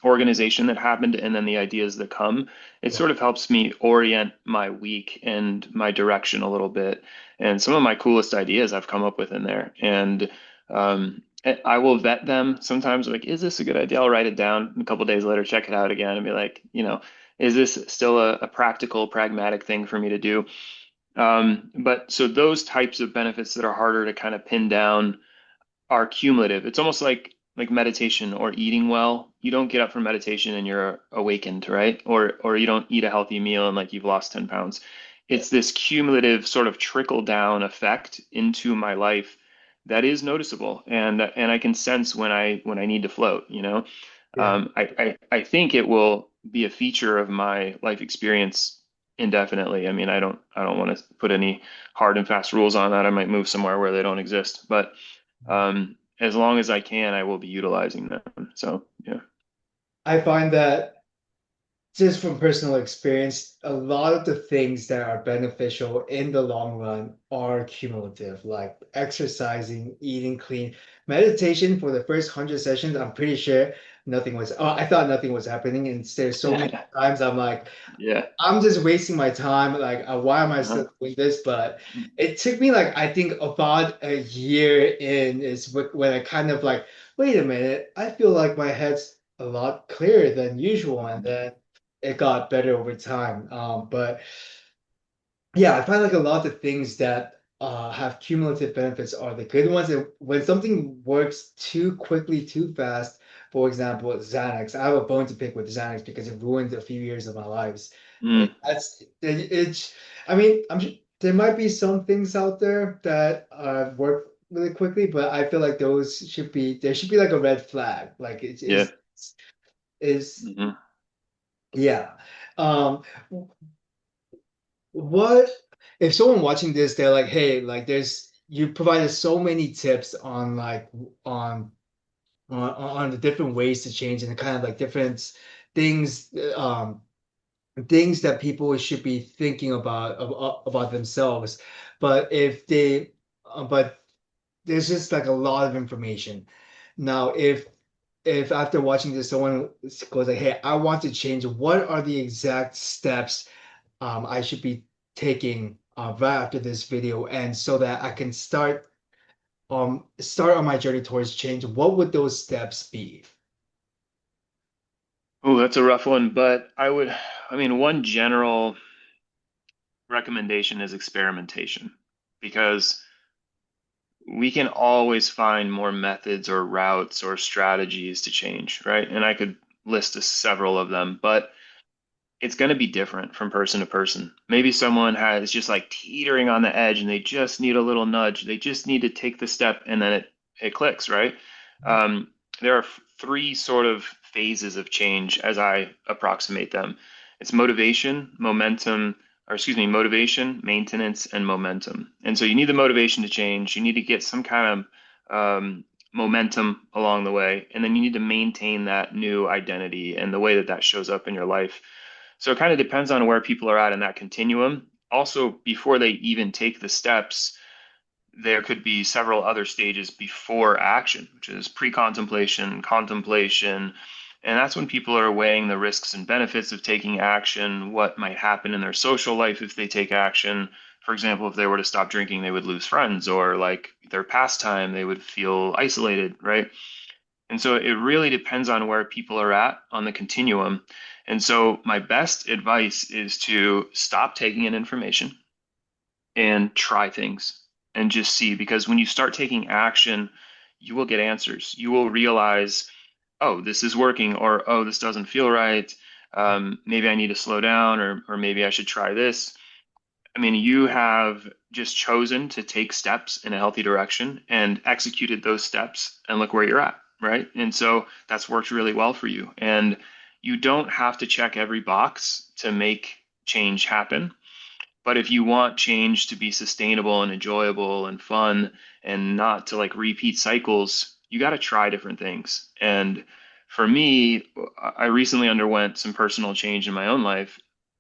organization that happened and then the ideas that come. It Yeah. sort of helps me orient my week and my direction a little bit. And some of my coolest ideas I've come up with in there. And I will vet them sometimes, like, is this a good idea? I'll write it down. A couple days later, check it out again and be like, is this still a practical, pragmatic thing for me to do? But so those types of benefits that are harder to kind of pin down are cumulative. It's almost like meditation or eating well. You don't get up from meditation and you're awakened, right? Or you don't eat a healthy meal and like you've lost 10 pounds. Yeah. It's this cumulative sort of trickle down effect into my life that is noticeable and I can sense when I need to float, you know. Yeah. I think it will be a feature of my life experience indefinitely. I mean, I don't want to put any hard and fast rules on that. I might move somewhere where they don't exist, but as long as I can, I will be utilizing them. So yeah. I find that just from personal experience, a lot of the things that are beneficial in the long run are cumulative, like exercising, eating clean. Meditation for the first 100 sessions, I'm pretty sure I thought nothing was happening. And there's so many times I'm like, Yeah. I'm just wasting my time. Like, why am I Uh-huh. still doing this? But it took me like I think about a year in is when I kind of like, wait a minute, I feel like my head's a lot clearer than usual, and then it got better over time. But yeah, I find like a lot of the things that have cumulative benefits are the good ones. And when something works too quickly, too fast, for example, Xanax, I have a bone to pick with Xanax because it ruined a few years of my lives. Mm, It's, I mean, there might be some things out there that work really quickly, but I feel like there should be like a red flag. Like yeah. is Hmm. yeah. Um, What if someone watching this, they're like, hey, like you provided so many tips on like on the different ways to change and the kind of like different things things that people should be thinking about themselves. But but there's just like a lot of information. Now, if after watching this, someone goes like, hey, I want to change, what are the exact steps I should be taking right after this video and so that I can start on my journey towards change, what would those steps be? Oh, that's a rough one, but I mean, one general recommendation is experimentation because we can always find more methods or routes or strategies to change, right? And I could list several of them, but it's going to be different from person to person. Maybe someone has just like teetering on the edge and they just need a little nudge. They just need to take the step and then it clicks, right? Um, there are three sort of phases of change as I approximate them. It's motivation, momentum, or excuse me, motivation, maintenance, and momentum. And so you need the motivation to change. You need to get some kind of momentum along the way, and then you need to maintain that new identity and the way that that shows up in your life. So it kind of depends on where people are at in that continuum. Also, before they even take the steps, there could be several other stages before action, which is pre-contemplation, contemplation, and that's when people are weighing the risks and benefits of taking action, what might happen in their social life if they take action. For example, if they were to stop drinking, they would lose friends, or like their pastime, they would feel isolated, right? And so it really depends on where people are at on the continuum. And so my best advice is to stop taking in information and try things and just see, because when you start taking action, you will get answers. You will realize, oh, this is working, or oh, this doesn't feel right. Maybe I need to slow down, or maybe I should try this. I mean, you have just chosen to take steps in a healthy direction and executed those steps, and look where you're at, right? And so that's worked really well for you. And you don't have to check every box to make change happen. But if you want change to be sustainable and enjoyable and fun and not to like repeat cycles, you got to try different things. And for me, I recently underwent some personal change in my own life.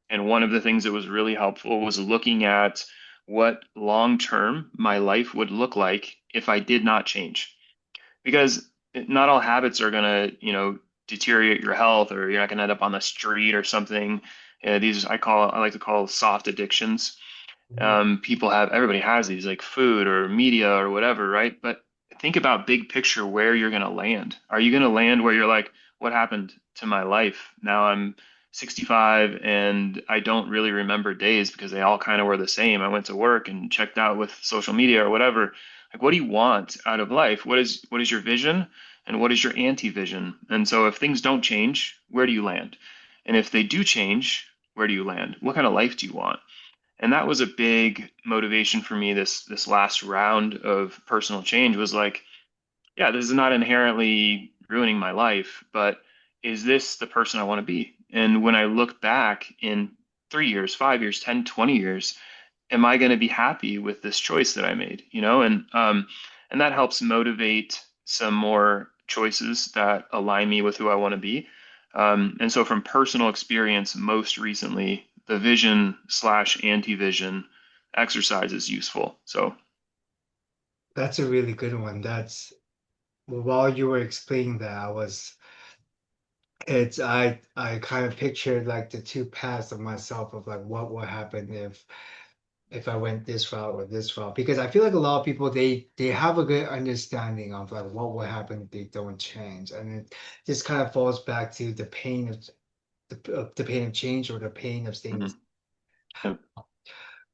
And one of the things that was really helpful was looking at what long term my life would look like if I did not change. Because not all habits are going to, deteriorate your health, or you're not going to end up on the street or something. These I like to call soft addictions. Everybody has these, like food or media or whatever, right? But think about big picture where you're going to land. Are you going to land where you're like, what happened to my life? Now I'm 65 and I don't really remember days because they all kind of were the same. I went to work and checked out with social media or whatever. Like, what do you want out of life? What is your vision and what is your anti-vision? And so if things don't change, where do you land? And if they do change, where do you land? What kind of life do you want? And that was a big motivation for me this last round of personal change. Was like, yeah, this is not inherently ruining my life, but is this the person I want to be? And when I look back in 3 years, 5 years, 10, 20 years, am I going to be happy with this choice that I made? And that helps motivate some more choices that align me with who I want to be. And so from personal experience, most recently, the vision slash anti-vision exercise is useful. So That's a really good one. That's while you were explaining that, I kind of pictured like the two paths of myself of like what would happen if I went this route or this route, because I feel like a lot of people they have a good understanding of like what will happen if they don't change, and it just kind of falls back to the pain of the pain of change or the pain of staying. mhm. Yeah.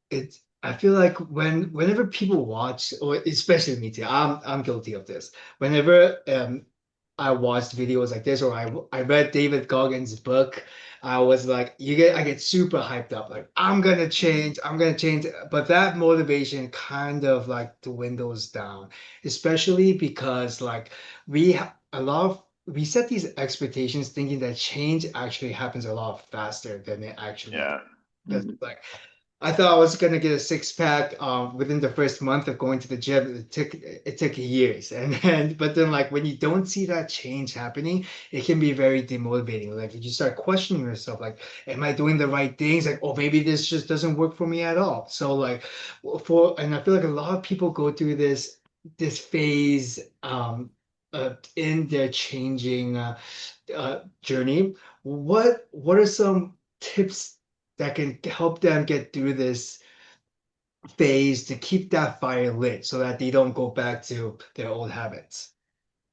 It's I feel like whenever people watch, or especially me too, I'm guilty of this. Whenever I watched videos like this, or I read David Goggins' book, I was like, I get super hyped up, like I'm gonna change, but that motivation kind of like dwindles down, especially because like we set these expectations thinking that change actually happens a lot faster than it actually Yeah. does. Mhm. Like I thought I was gonna get a six pack within the first month of going to the gym. It took years, and but then like when you don't see that change happening, it can be very demotivating. Like you start questioning yourself, like, am I doing the right things? Like, oh, maybe this just doesn't work for me at all. So like, and I feel like a lot of people go through this phase in their changing journey. What are some tips that can help them get through this phase to keep that fire lit so that they don't go back to their old habits?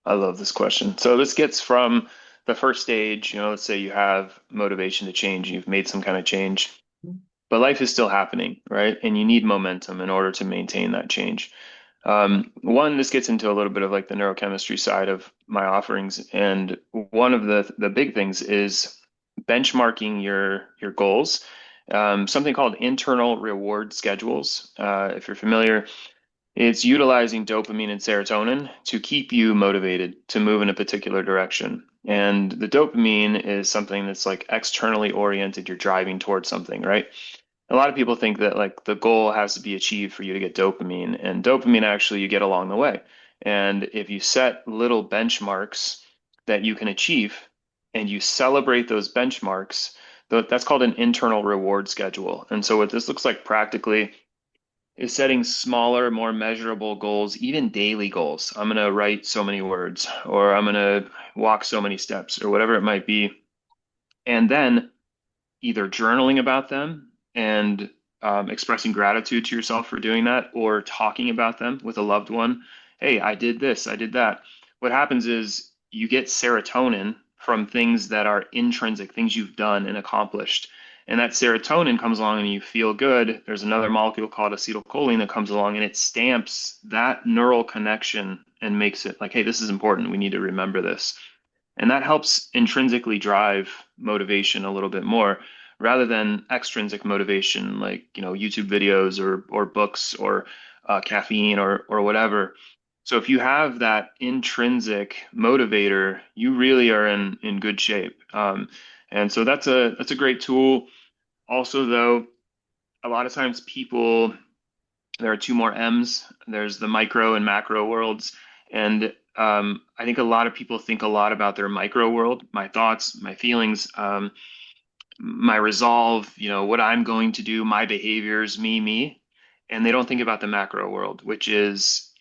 I love this question. So this gets from the first stage, let's say you have motivation to change, you've made some kind of change, but life is still happening, right? And you need momentum in order to maintain that change. This gets into a little bit of like the neurochemistry side of my offerings, and one of the big things is benchmarking your goals. Something called internal reward schedules. If you're familiar, it's utilizing dopamine and serotonin to keep you motivated to move in a particular direction. And the dopamine is something that's like externally oriented. You're driving towards something, right? A lot of people think that like the goal has to be achieved for you to get dopamine, and dopamine actually you get along the way. And if you set little benchmarks that you can achieve and you celebrate those benchmarks, that's called an internal reward schedule. And so what this looks like practically is setting smaller, more measurable goals, even daily goals. I'm going to write so many words, or I'm going to walk so many steps, or whatever it might be. And then either journaling about them and expressing gratitude to yourself for doing that, or talking about them with a loved one. Hey, I did this, I did that. What happens is you get serotonin from things that are intrinsic, things you've done and accomplished. And that serotonin comes along and you feel good. There's another molecule called acetylcholine that comes along and it stamps that neural connection and makes it like, hey, this is important. We need to remember this. And that helps intrinsically drive motivation a little bit more rather than extrinsic motivation like, YouTube videos or books or caffeine or whatever. So if you have that intrinsic motivator, you really are in good shape. And so that's a great tool. Also, though, a lot of times there are two more M's. There's the micro and macro worlds. And I think a lot of people think a lot about their micro world, my thoughts, my feelings, my resolve, what I'm going to do, my behaviors, me. And they don't think about the macro world, which is,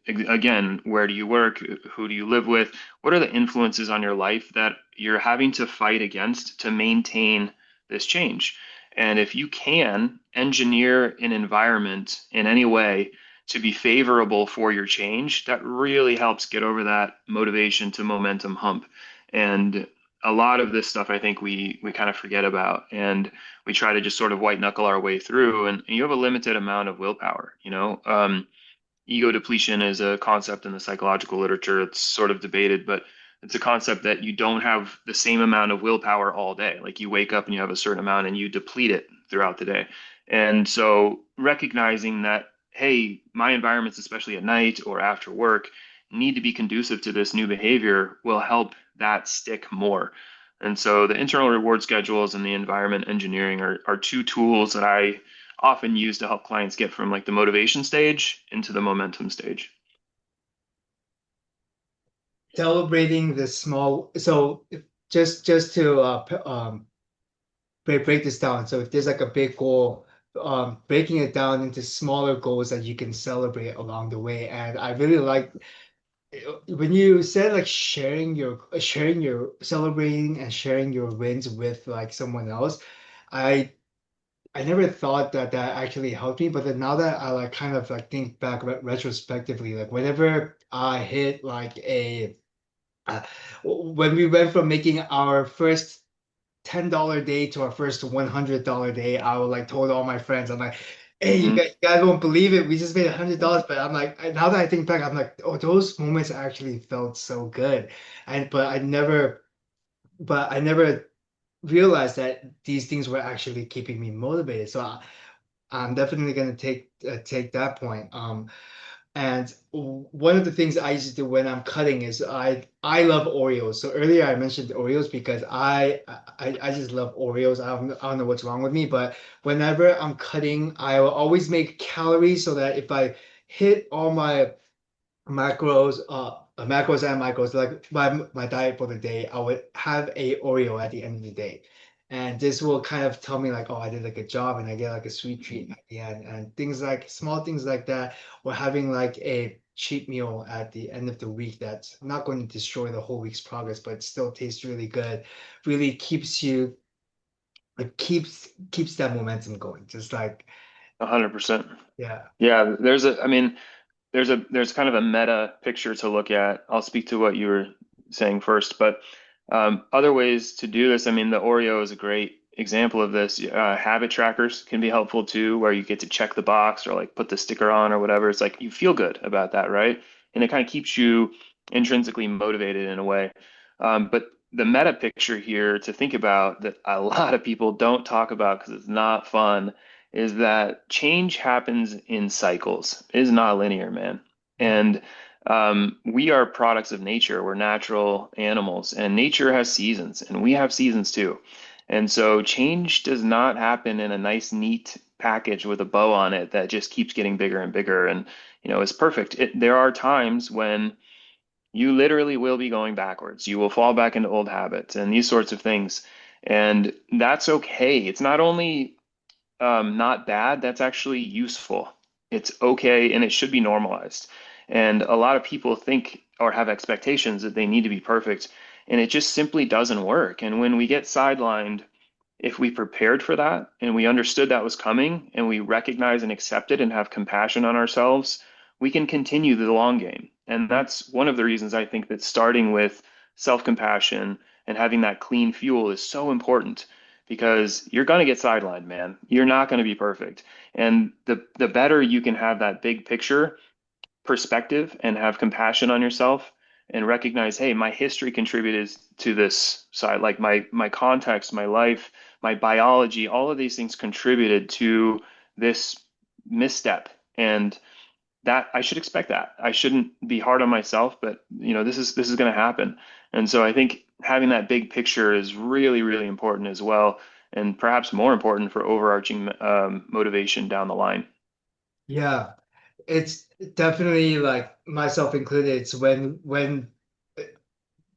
again, where do you work? Who do you live with? What are the influences on your life that you're having to fight against to maintain this change? And if you can engineer an environment in any way to be favorable for your change, that really helps get over that motivation to momentum hump. And a lot of this stuff I think we kind of forget about, and we try to just sort of white knuckle our way through. And you have a limited amount of willpower. Ego depletion is a concept in the psychological literature. It's sort of debated, but it's a concept that you don't have the same amount of willpower all day. Like you wake up and you have a certain amount and you deplete it throughout the day. And so recognizing that, hey, my environments, especially at night or after work, need to be conducive to this new behavior will help that stick more. And so the internal reward schedules and the environment engineering are two tools that I often use to help clients get from like the motivation stage into the momentum stage. Celebrating the small. So just to break this down. So if there's like a big goal, breaking it down into smaller goals that you can celebrate along the way. And I really like when you said like sharing your celebrating and sharing your wins with like someone else. I I never thought that that actually helped me, but then now that I like kind of like think back retrospectively, like whenever I hit like uh, when we went from making our first $10 day to our first $100 day, I would like told all my friends, I'm like, hey, Hmm. you guys won't believe it. We just made $100, but I'm like, now that I think back, I'm like, oh, those moments actually felt so good. And but I never realized that these things were actually keeping me motivated. So I'm definitely gonna take that point. And one of the things I used to do when I'm cutting is I love Oreos. So earlier I mentioned Oreos because I just love Oreos. I don't know what's wrong with me, but whenever I'm cutting, I will always make calories so that if I hit all my macros and micros, like my diet for the day, I would have a Oreo at the end of the day. And this will kind of tell me like, oh, I did a good job, and I get like a sweet treat at the end. And things like small things like that, or having like a cheat meal at the end of the week that's not going to destroy the whole week's progress, but still tastes really good, really keeps you like keeps that momentum going. Just like 100%. yeah. Yeah, I mean, there's kind of a meta picture to look at. I'll speak to what you were saying first, but other ways to do this, I mean, the Oreo is a great example of this. Habit trackers can be helpful too, where you get to check the box or like put the sticker on or whatever. It's like you feel good about that, right? And it kind of keeps you intrinsically motivated in a way. But the meta picture here to think about that a lot of people don't talk about because it's not fun is that change happens in cycles. It is not linear, man. And we are products of nature. We're natural animals, and nature has seasons, and we have seasons too. And so change does not happen in a nice, neat package with a bow on it that just keeps getting bigger and bigger and, is perfect. There are times when you literally will be going backwards. You will fall back into old habits and these sorts of things. And that's okay. It's not only not bad. That's actually useful. It's okay and it should be normalized. And a lot of people think or have expectations that they need to be perfect, and it just simply doesn't work. And when we get sidelined, if we prepared for that and we understood that was coming and we recognize and accept it and have compassion on ourselves, we can continue the long game. And that's one of the reasons I think that starting with self-compassion, and having that clean fuel is so important because you're going to get sidelined, man. You're not going to be perfect. And the better you can have that big picture perspective and have compassion on yourself and recognize, hey, my history contributed to this side, like my context, my life, my biology, all of these things contributed to this misstep. And that I should expect that. I shouldn't be hard on myself, but this is going to happen. And so I think having that big picture is really, really important as well, and perhaps more important for overarching motivation down the line. Yeah, it's definitely like myself included. It's when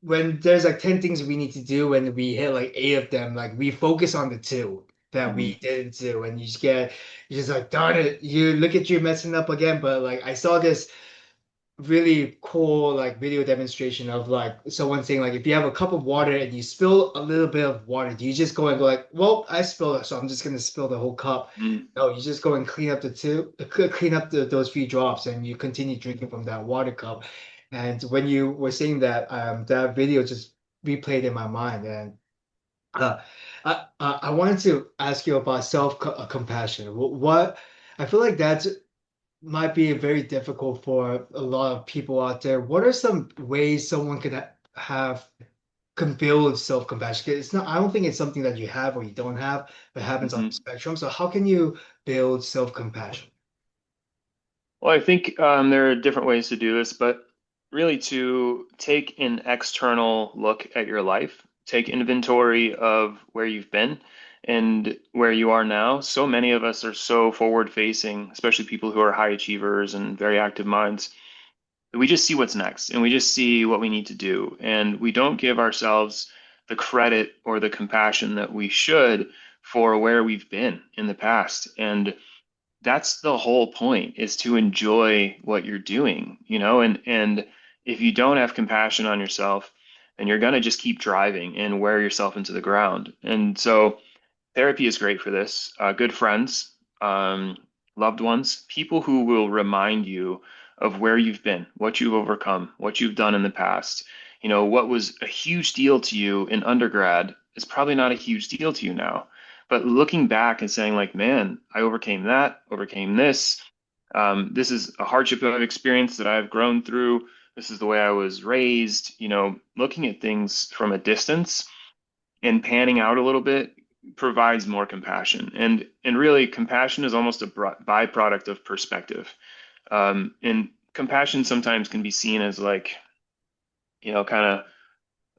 there's like 10 things we need to do and we hit like eight of them, like we focus on the two that we Mhm. didn't do, and you just like, darn it, you look at you messing up again. But like I saw this really cool like video demonstration of like someone saying like if you have a cup of water and you spill a little bit of water, do you just go and go like, well, I spilled it, so I'm just gonna spill the whole cup? Mm. No, you just go and clean up the two, clean up those few drops, and you continue drinking from that water cup. And when you were saying that, that video just replayed in my mind, and uh, I wanted to ask you about self compassion. What I feel like that's might be very difficult for a lot of people out there. What are some ways someone could have can build self-compassion? 'Cause it's not, I don't think it's something that you have or you don't have, but happens on the Mhm. spectrum. So how can you build self-compassion? Well, I think there are different ways to do this, but really to take an external look at your life, take inventory of where you've been and where you are now. So many of us are so forward facing, especially people who are high achievers and very active minds. We just see what's next and we just see what we need to do. And we don't give ourselves the credit or the compassion that we should for where we've been in the past. And that's the whole point is to enjoy what you're doing, and if you don't have compassion on yourself, then you're going to just keep driving and wear yourself into the ground. And so therapy is great for this. Good friends, loved ones, people who will remind you of where you've been, what you've overcome, what you've done in the past. What was a huge deal to you in undergrad is probably not a huge deal to you now. But looking back and saying, like, man, I overcame that, overcame this. This is a hardship that I've experienced that I've grown through. This is the way I was raised. Looking at things from a distance and panning out a little bit provides more compassion. And really, compassion is almost a byproduct of perspective. And compassion sometimes can be seen as like, kind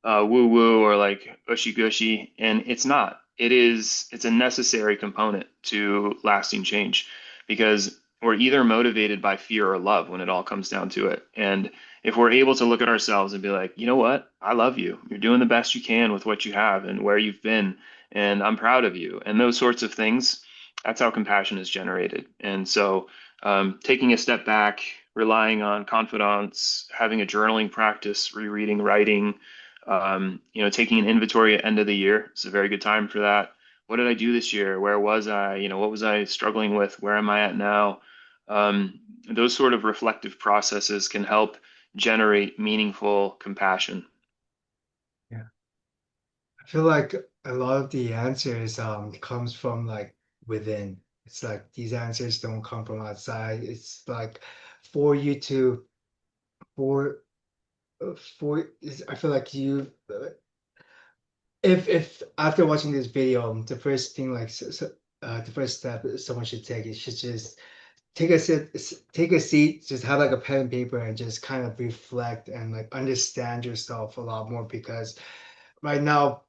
of woo woo or like ushy gushy, and it's not. It's a necessary component to lasting change because we're either motivated by fear or love when it all comes down to it. And if we're able to look at ourselves and be like, you know what? I love you. You're doing the best you can with what you have and where you've been, and I'm proud of you. And those sorts of things, that's how compassion is generated. And so, taking a step back, relying on confidants, having a journaling practice, rereading, writing, taking an inventory at end of the year. It's a very good time for that. What did I do this year? Where was I? What was I struggling with? Where am I at now? Those sort of reflective processes can help generate meaningful compassion. Yeah. I feel like a lot of the answers comes from like within. It's like these answers don't come from outside. It's like for you to for I feel like you if after watching this video, the first thing like the first step someone should take is should just take a seat, just have like a pen and paper, and just kind of reflect and like understand yourself a lot more. Because right now,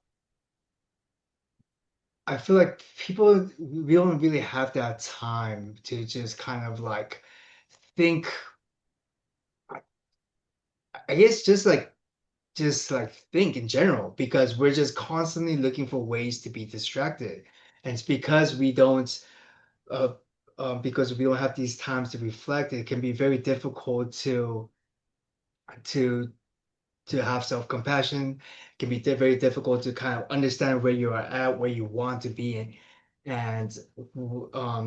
I feel like people we don't really have that time to just kind of like think. I guess just like think in general because we're just constantly looking for ways to be distracted, and it's uh, because we don't have these times to reflect. It can be very difficult to to have self-compassion. It can be very difficult to kind of understand where you are at, where you want to be in, and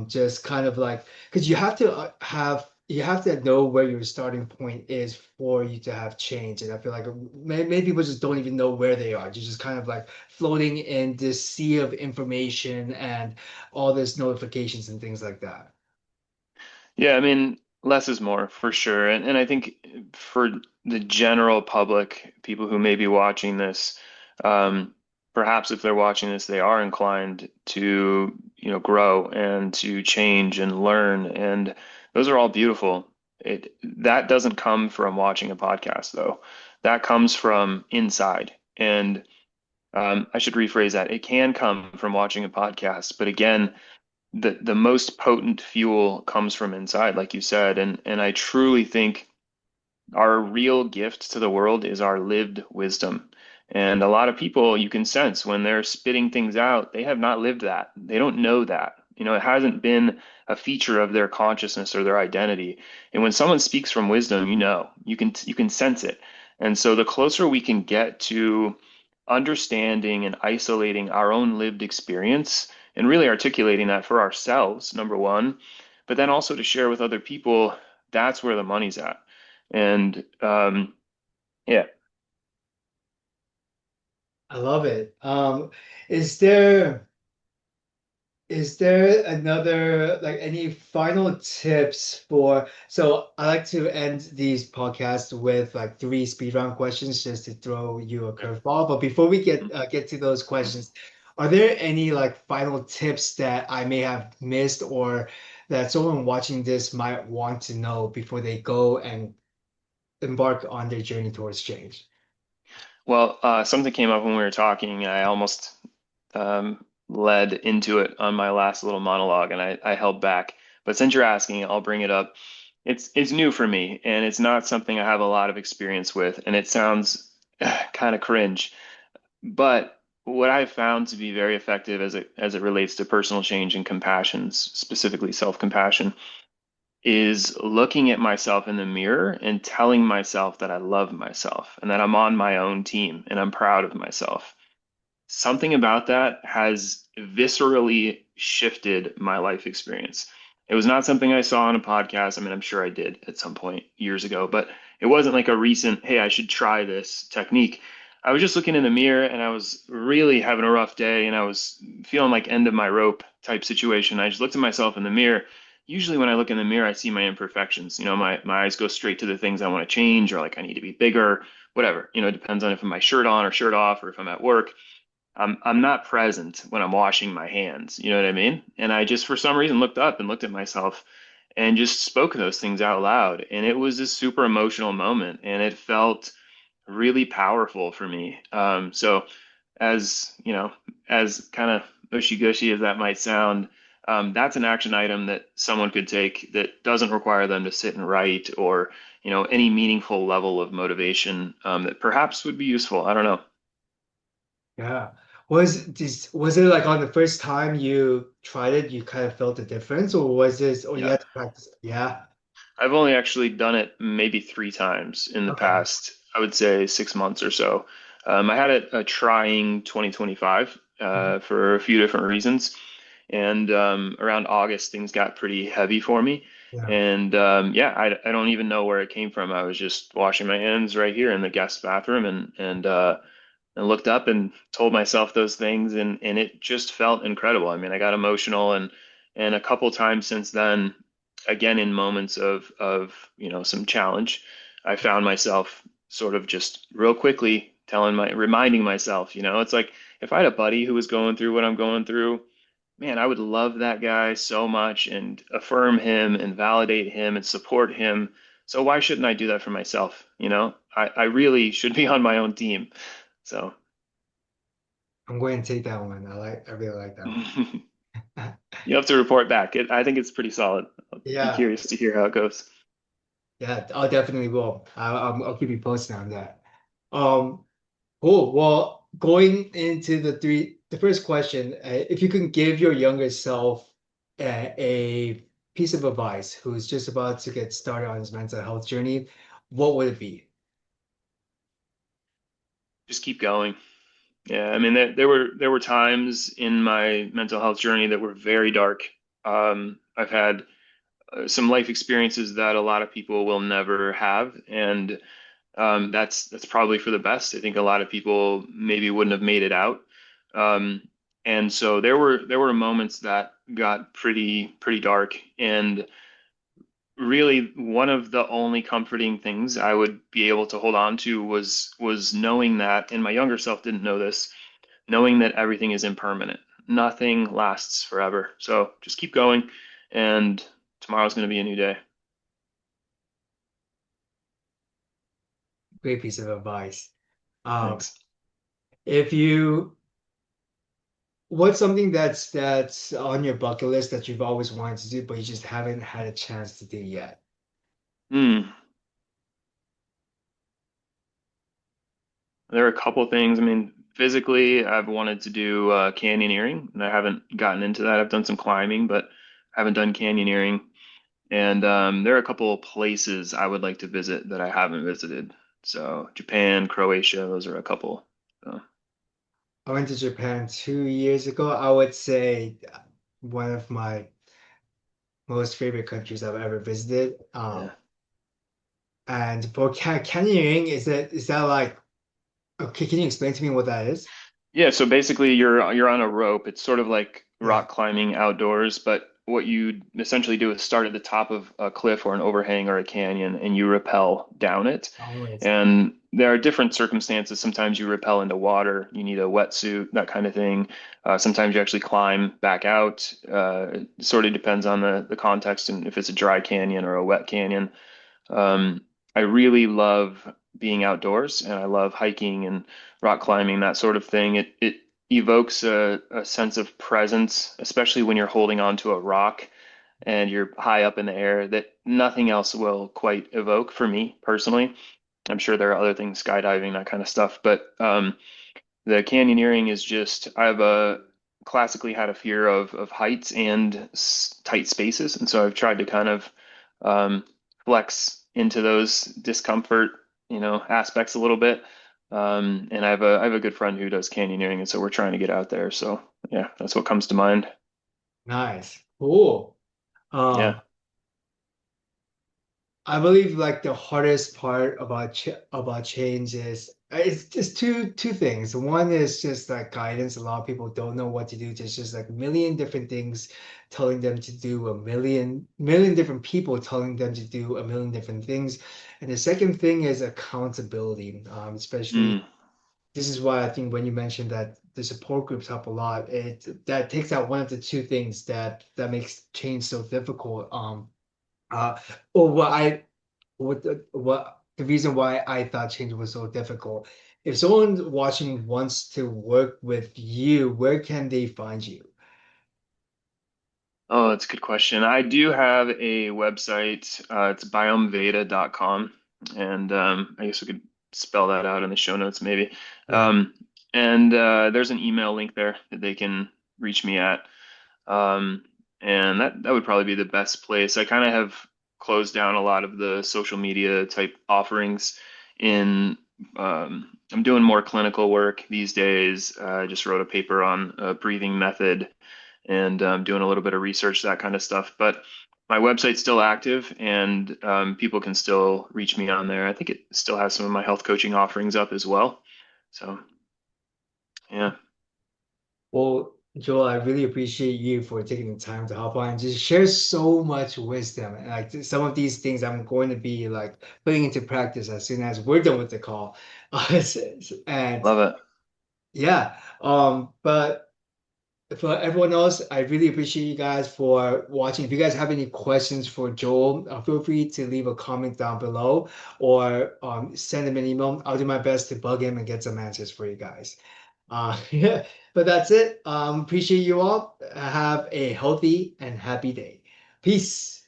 just kind of like because you have to have you have to know where your starting point is for you to have change. And I feel like many people just don't even know where they are. You're just kind of like floating in this sea of information and all this notifications and things like that. Yeah, I mean, less is more for sure. And I think for the general public, people who may be watching this, um, perhaps if they're watching this, they are inclined to, grow and to change and learn. And those are all beautiful. That doesn't come from watching a podcast, though. That comes from inside. And I should rephrase that. It can come from watching a podcast, but again, the most potent fuel comes from inside, like you said, and I truly think our real gift to the world is our lived wisdom. And a lot of people you can sense when they're spitting things out, they have not lived that. They don't know that. It hasn't been a feature of their consciousness or their identity. And when someone speaks from wisdom, you can sense it. And so the closer we can get to understanding and isolating our own lived experience and really articulating that for ourselves, number one, but then also to share with other people, that's where the money's at. And yeah, I love it. Is there Is there another, like any final tips for, so I like to end these podcasts with like three speed round questions just to throw you a yeah. curveball. But before we get to those questions, are there any like final tips that I may have missed or that someone watching this might want to know before they go and embark on their journey towards change? Well, something came up when we were talking. I almost led into it on my last little monologue, and I held back. But since you're asking, I'll bring it up. It's new for me, and it's not something I have a lot of experience with, and it sounds kind of cringe. But what I've found to be very effective as it relates to personal change and compassion, specifically self-compassion, is looking at myself in the mirror and telling myself that I love myself and that I'm on my own team and I'm proud of myself. Something about that has viscerally shifted my life experience. It was not something I saw on a podcast. I mean, I'm sure I did at some point years ago, but it wasn't like a recent, hey, I should try this technique. I was just looking in the mirror and I was really having a rough day and I was feeling like end of my rope type situation. I just looked at myself in the mirror. Usually when I look in the mirror, I see my imperfections. My eyes go straight to the things I want to change or like I need to be bigger, whatever. It depends on if I'm my shirt on or shirt off or if I'm at work. I'm not present when I'm washing my hands. You know what I mean? And I just for some reason looked up and looked at myself and just spoke those things out loud. And it was a super emotional moment and it felt really powerful for me. So as you know, as kind of gushy as that might sound, that's an action item that someone could take that doesn't require them to sit and write or, any meaningful level of motivation, that perhaps would be useful. I don't know. Yeah. Was it like on the first time you tried it, you kind of felt the difference, or was this, or you Yeah. had to practice? Yeah. I've only actually done it maybe three times in the Okay. past, I would say 6 months or so. I had a trying 2025 Mhm. for a few different reasons. And around August, things got pretty heavy for me. Yeah. And yeah, I don't even know where it came from. I was just washing my hands right here in the guest bathroom and looked up and told myself those things and it just felt incredible. I mean, I got emotional and a couple times since then, again in moments of some challenge, I found myself sort of just real quickly reminding myself, it's like if I had a buddy who was going through what I'm going through, man, I would love that guy so much and affirm him and validate him and support him. So why shouldn't I do that for myself? I really should be on my own team. So I'm going to take that one. I really like that one. you have to report back. I think it's pretty solid. I'll be Yeah. curious to hear how it goes. Yeah. I definitely will. I'll keep you posted on that. Um, cool. Well, going into the first question, if you can give your younger self a piece of advice who's just about to get started on his mental health journey, what would it be? Just keep going. Yeah, I mean there were times in my mental health journey that were very dark. I've had some life experiences that a lot of people will never have, and that's probably for the best. I think a lot of people maybe wouldn't have made it out. Um, and so there were moments that got pretty dark, and really one of the only comforting things I would be able to hold on to was knowing that, and my younger self didn't know this, knowing that everything is impermanent. Nothing lasts forever. So just keep going, and tomorrow's going to be a new day. Great piece of advice. Um, Thanks. if you, what's something that's on your bucket list that you've always wanted to do, but you just haven't had a chance to do yet? Hmm. There are a couple things. I mean, physically, I've wanted to do canyoneering, and I haven't gotten into that. I've done some climbing, but haven't done canyoneering. And there are a couple of places I would like to visit that I haven't visited. So Japan, Croatia, those are a couple. So I went to Japan 2 years ago. I would say one of my most favorite countries I've ever visited. yeah. And for canyoning, is that like, okay, can you explain to me what that is? Yeah, so basically you're on a rope. It's sort of like Yeah, rock climbing outdoors, but what you essentially do is start at the top of a cliff or an overhang or a canyon and you rappel down it. always. And there are different circumstances. Sometimes you rappel into water, you need a wetsuit, that kind of thing. Sometimes you actually climb back out. It sort of depends on the context and if it's a dry canyon or a wet canyon. I really love being outdoors and I love hiking and rock climbing, that sort of thing. It evokes a sense of presence, especially when you're holding onto a rock and you're high up in the air that nothing else will quite evoke for me personally. I'm sure there are other things, skydiving, that kind of stuff, but the canyoneering is just I've classically had a fear of heights and tight spaces, and so I've tried to kind of um, flex into those discomfort, aspects a little bit. And I have a good friend who does canyoneering, and so we're trying to get out there. So yeah, that's what comes to mind. Nice. Cool. Yeah. Um, I believe like the hardest part about change is it's just two things. One is just like guidance. A lot of people don't know what to do. There's just like a million different things telling them to do a million different people telling them to do a million different things. And the second thing is accountability. Especially Mm. this is why I think when you mentioned that the support groups help a lot, it that takes out one of the two things that makes change so difficult. Uh, or what the reason why I thought change was so difficult. If someone watching wants to work with you, where can they find you? Oh, that's a good question. I do have a website. It's biomeveda.com. And I guess we could spell that out in the show notes maybe. Yeah, Um, and there's an email link there that they can reach me at. Um, and that would probably be the best place. I kind of have closed down a lot of the social media type offerings in I'm doing more clinical work these days. I just wrote a paper on a breathing method and doing a little bit of research, that kind of stuff. But my website's still active and people can still reach me on there. I think it still has some of my health coaching offerings up as well. So, yeah, well, Joel, I really appreciate you for taking the time to hop on and just share so much wisdom. And like some of these things I'm going to be like putting into practice as soon as we're done with the call. And love it. yeah, but for everyone else, I really appreciate you guys for watching. If you guys have any questions for Joel, feel free to leave a comment down below or send him an email. I'll do my best to bug him and get some answers for you guys. Yeah, but that's it. Appreciate you all. Have a healthy and happy day. Peace.